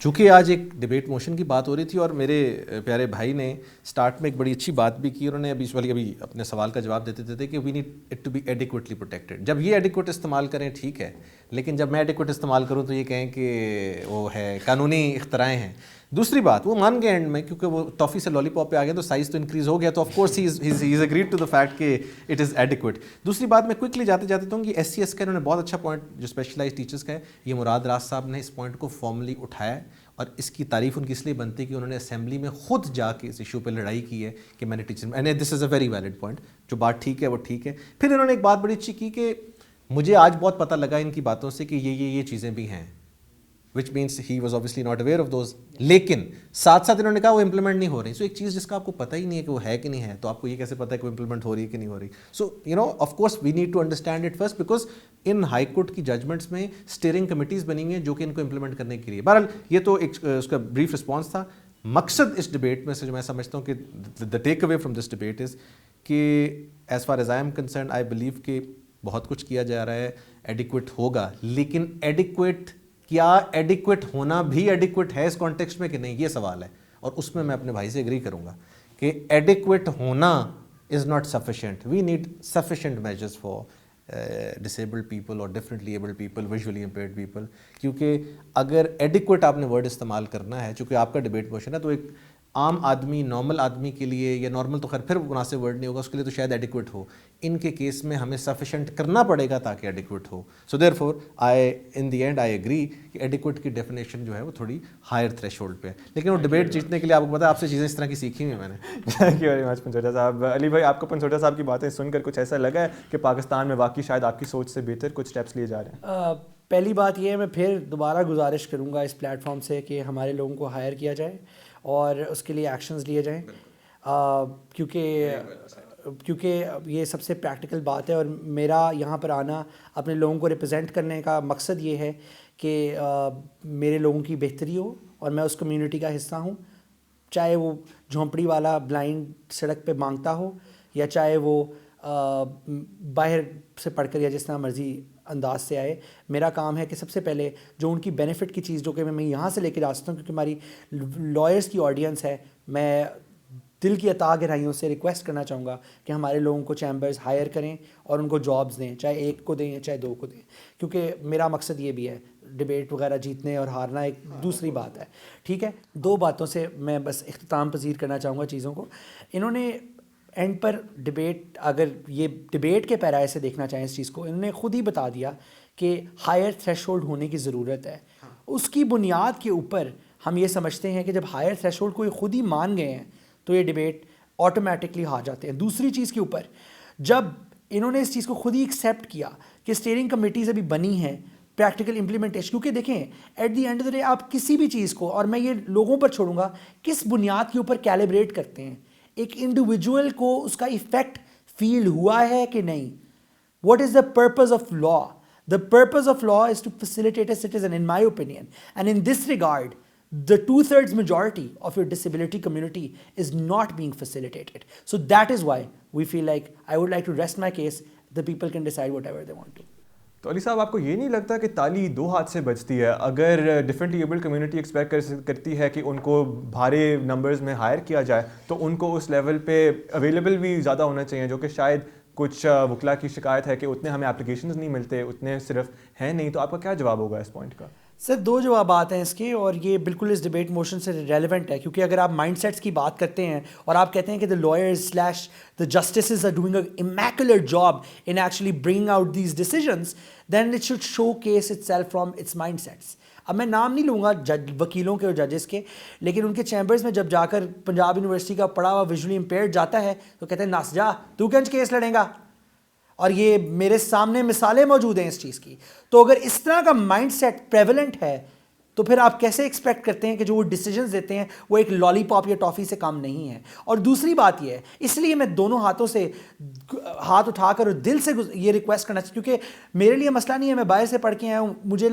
چونکہ آج ایک ڈبیٹ موشن کی بات ہو رہی تھی اور میرے پیارے بھائی نے سٹارٹ میں ایک بڑی اچھی بات بھی کی, انہوں نے ابھی اپنے سوال کا جواب دیتے تھے کہ we need it to be adequately protected. جب یہ ایڈیکویٹ استعمال کریں ٹھیک ہے, لیکن جب میں ایڈیکویٹ استعمال کروں تو یہ کہیں کہ وہ ہے قانونی اختراعیں ہیں. دوسری بات, وہ مان گئے اینڈ میں, کیونکہ وہ ٹافی سے لالی پاپ پہ آ گیا تو سائز تو انکریز ہو گیا, تو of course he is agreed to the fact کہ اٹ از ایڈیکویٹ. دوسری بات میں کوئکلی جاتے تو ہوں کہ ایس سی ایس کا انہوں نے بہت اچھا پوائنٹ جو اسپیشلائز ٹیچرس کا ہے, یہ مراد راز صاحب نے اس پوائنٹ کو فارملی اٹھایا ہے, اور اس کی تعریف ان کی اس لیے بنتی ہے کہ انہوں نے اسمبلی میں خود جا کے اس ایشو پہ لڑائی کی ہے کہ میں نے teacher, and this is a very valid point. جو بات ٹھیک ہے وہ ٹھیک ہے. پھر انہوں نے ایک بات بڑی اچھی کی کہ مجھے آج بہت پتہ لگا ان کی باتوں سے کہ یہ چیزیں بھی ہیں, which means he was obviously not aware of those, لیکن ساتھ ساتھ انہوں نے کہا وہ امپلیمنٹ نہیں ہو رہی. سو ایک چیز جس کا آپ کو پتہ ہی نہیں ہے کہ وہ ہے کہ نہیں ہے, تو آپ کو یہ کیسے پتہ ہے کہ وہ امپلیمنٹ ہو رہی ہے کہ نہیں ہو رہی. So of course we need to understand it first, because in high court کی ججمنٹس میں اسٹیئرنگ کمیٹیز بنی ہوئی ہیں جو کہ ان کو امپلیمنٹ کرنے کے لیے. بہرحال یہ تو ایک اس کا بریف رسپانس تھا. مقصد اس ڈبیٹ میں سے جو میں سمجھتا ہوں کہ دا ٹیک away from this debate is کہ as far as I am concerned I believe کہ بہت کچھ کیا جا رہا ہے, ایڈیکویٹ ہوگا, لیکن کیا ایڈیکویٹ ہونا بھی ایڈیکویٹ ہے اس کانٹیکسٹ میں کہ نہیں, یہ سوال ہے. اور اس میں اپنے بھائی سے ایگری کروں گا کہ ایڈیکویٹ ہونا is not sufficient. We need sufficient measures for disabled people اور differently abled people, visually impaired people. کیونکہ اگر ایڈیکویٹ آپ نے ورڈ استعمال کرنا ہے, چونکہ آپ کا ڈبیٹ موشن ہے, تو ایک عام آدمی, نارمل آدمی کے لیے, یا نارمل تو خیر پھر مناسب ورڈ نہیں ہوگا, اس کے لیے تو شاید ایڈیکویٹ ہو. ان کے کیس میں ہمیں سفیشینٹ کرنا پڑے گا تاکہ ایڈیکویٹ ہو. So therefore in the end I agree کہ ایڈیکویٹ کی ڈیفینیشن جو ہے وہ تھوڑی ہائر تھریش ہولڈ پہ ہے, لیکن وہ ڈبیٹ جیتنے کے لیے آپ کو پتا ہے آپ سے چیزیں اس طرح کی سیکھی ہوئی ہیں میں نے. تھینک یو ویری مچ پنچوٹا صاحب. علی بھائی, آپ کو پنچوٹا صاحب کی باتیں سن کر کچھ ایسا لگا ہے کہ پاکستان میں واقعی شاید آپ کی سوچ سے بہتر کچھ اسٹیپس لیے جا رہے ہیں؟ پہلی بات یہ ہے, میں پھر دوبارہ گزارش کروں گا اس پلیٹ فارم سے کہ ہمارے لوگوں کو ہائر کیا جائے اور اس کے لیے ایکشنز لیے جائیں, کیونکہ یہ سب سے پریکٹیکل بات ہے. اور میرا یہاں پر آنا اپنے لوگوں کو ریپرزینٹ کرنے کا مقصد یہ ہے کہ میرے لوگوں کی بہتری ہو اور میں اس کمیونٹی کا حصہ ہوں. چاہے وہ جھونپڑی والا بلائنڈ سڑک پہ مانگتا ہو یا چاہے وہ باہر سے پڑھ کر یا جس طرح مرضی انداز سے آئے. میرا کام ہے کہ سب سے پہلے جو ان کی بینیفٹ کی چیز جو کہ میں یہاں سے لے کے جا سکتا ہوں, کیونکہ ہماری لائرس کی آڈینس ہے, میں دل کی عطا گہرائیوں سے ریکویسٹ کرنا چاہوں گا کہ ہمارے لوگوں کو چیمبرز ہائر کریں اور ان کو جابز دیں, چاہے ایک کو دیں یا چاہے دو کو دیں, کیونکہ میرا مقصد یہ بھی ہے. ڈبیٹ وغیرہ جیتنے اور ہارنا ایک دوسری بات ہے, ٹھیک ہے. 2 باتوں سے میں بس اختتام پذیر کرنا چاہوں گا چیزوں کو. انہوں نے اینڈ پر ڈبیٹ, اگر یہ ڈبیٹ کے پیرائے سے دیکھنا چاہیں اس چیز کو, انہوں نے خود ہی بتا دیا کہ ہائر تھریش ہولڈ ہونے کی ضرورت ہے. اس کی بنیاد کے اوپر ہم یہ سمجھتے ہیں کہ جب ہائر تھریش ہولڈ کو یہ خود ہی مان گئے ہیں تو یہ ڈبیٹ آٹومیٹکلی ہار جاتے ہیں. دوسری چیز کے اوپر جب انہوں نے اس چیز کو خود ہی ایکسیپٹ کیا کہ اسٹیئرنگ کمیٹیز ابھی بنی ہیں پریکٹیکل امپلیمنٹیشن, کیونکہ دیکھیں at the end of the day آپ کسی بھی چیز کو, اور میں یہ لوگوں پر چھوڑوں گا کس بنیاد کے اوپر کیلیبریٹ کرتے ہیں. ایک انڈیویجول کو اس کا ایفیکٹ فیل ہوا ہے کہ نہیں. What is the purpose of law? The purpose of law is to facilitate a citizen, in my opinion. And in this regard, the 2/3 majority of your disability community is not being facilitated. So that is why we feel like I would like to rest my case. The people can decide whatever they want to. تو علی صاحب, آپ کو یہ نہیں لگتا کہ تالی 2 ہاتھ سے بجتی ہے؟ اگر ڈفرینٹلی ایبلڈ کمیونٹی ایکسپیکٹ کرتی ہے کہ ان کو بھارے نمبرز میں ہائر کیا جائے تو ان کو اس لیول پہ اویلیبل بھی زیادہ ہونا چاہیے, جو کہ شاید کچھ وکلا کی شکایت ہے کہ اتنے ہمیں اپلیکیشنز نہیں ملتے, اتنے صرف ہیں نہیں. تو آپ کا کیا جواب ہوگا اس پوائنٹ کا؟ سر 2 جوابات ہیں اس کے, اور یہ بالکل اس ڈبیٹ موشن سے ریلیونٹ ہے, کیونکہ اگر آپ مائنڈ سیٹس کی بات کرتے ہیں اور آپ کہتے ہیں کہ the lawyers / the justices are doing an immaculate job in actually bringing out these decisions, then it should showcase itself from its mindsets. اب میں نام نہیں لوں گا وکیلوں کے اور ججز کے, لیکن ان کے چیمبرز میں جب جا کر پنجاب یونیورسٹی کا پڑھا ہوا ویژولی امپیئرڈ جاتا ہے تو کہتے ہیں ناس جا, تو کنج کیس لڑیں گا. اور یہ میرے سامنے مثالیں موجود ہیں اس چیز کی. تو اگر اس طرح کا مائنڈ سیٹ پریولنٹ ہے تو پھر آپ کیسے ایکسپیکٹ کرتے ہیں کہ جو وہ ڈیسیجنز دیتے ہیں وہ ایک لالی پاپ یا ٹافی سے کام نہیں ہے. اور دوسری بات یہ ہے, اس لیے میں دونوں ہاتھوں سے ہاتھ اٹھا کر اور دل سے یہ ریکویسٹ کرنا چاہتا ہوں, کیونکہ میرے لیے مسئلہ نہیں ہے, میں باہر سے پڑھ کے آیا ہوں, مجھے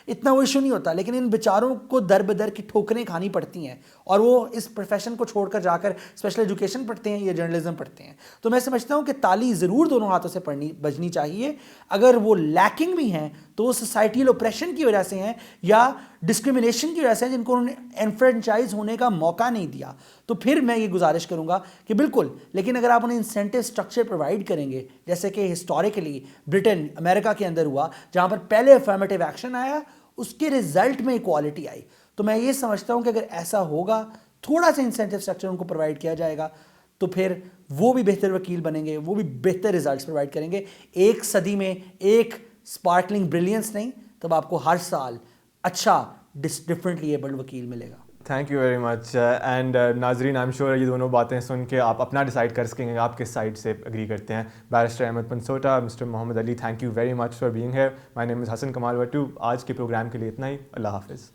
اتنا وہ ایشو نہیں ہوتا, لیکن ان بیچاروں کو در بدر کی ٹھوکریں کھانی پڑتی ہیں اور وہ اس پروفیشن کو چھوڑ کر جا کر اسپیشل ایجوکیشن پڑھتے ہیں یا جرنلزم پڑھتے ہیں. تو میں سمجھتا ہوں کہ تالی ضرور دونوں ہاتھوں سے بجنی چاہیے. اگر وہ لیکنگ بھی ہیں تو وہ سوسائٹیل اوپریشن کی وجہ سے ہیں یا ڈسکریمنیشن کی وجہ سے جن کو انہوں نے انفرینچائز ہونے کا موقع نہیں دیا. تو پھر میں یہ گزارش کروں گا کہ بالکل, لیکن اگر آپ انہیں انسینٹیو اسٹرکچر پرووائڈ کریں گے, جیسے کہ ہسٹوریکلی برٹن امریکہ کے اندر ہوا جہاں پر پہلے افرمیٹیو ایکشن آیا, اس کے رزلٹ میں ایکوالٹی آئی, تو میں یہ سمجھتا ہوں کہ اگر ایسا ہوگا, تھوڑا سا انسینٹیو اسٹرکچر ان کو پرووائڈ کیا جائے گا, تو پھر وہ بھی بہتر وکیل بنیں گے, وہ بھی بہتر ریزلٹس پرووائڈ کریں گے. ایک صدی میں ایک اسپارکلنگ بریلینس نہیں, تب آپ کو ہر سال اچھا ڈفرینٹلی ایبلڈ وکیل ملے گا. Thank you very much. And ناظرین, آئی ایم شیور یہ دونوں باتیں سن کے آپ اپنا ڈیسائڈ کر سکیں گے آپ کس سائڈ سے اگری کرتے ہیں. Barrister Ahmed Pansota, mister Muhammad Ali, thank you very much for being here. My name is Hassan Kamal Wattoo. آج کے پروگرام کے لیے اتنا ہی. اللہ حافظ.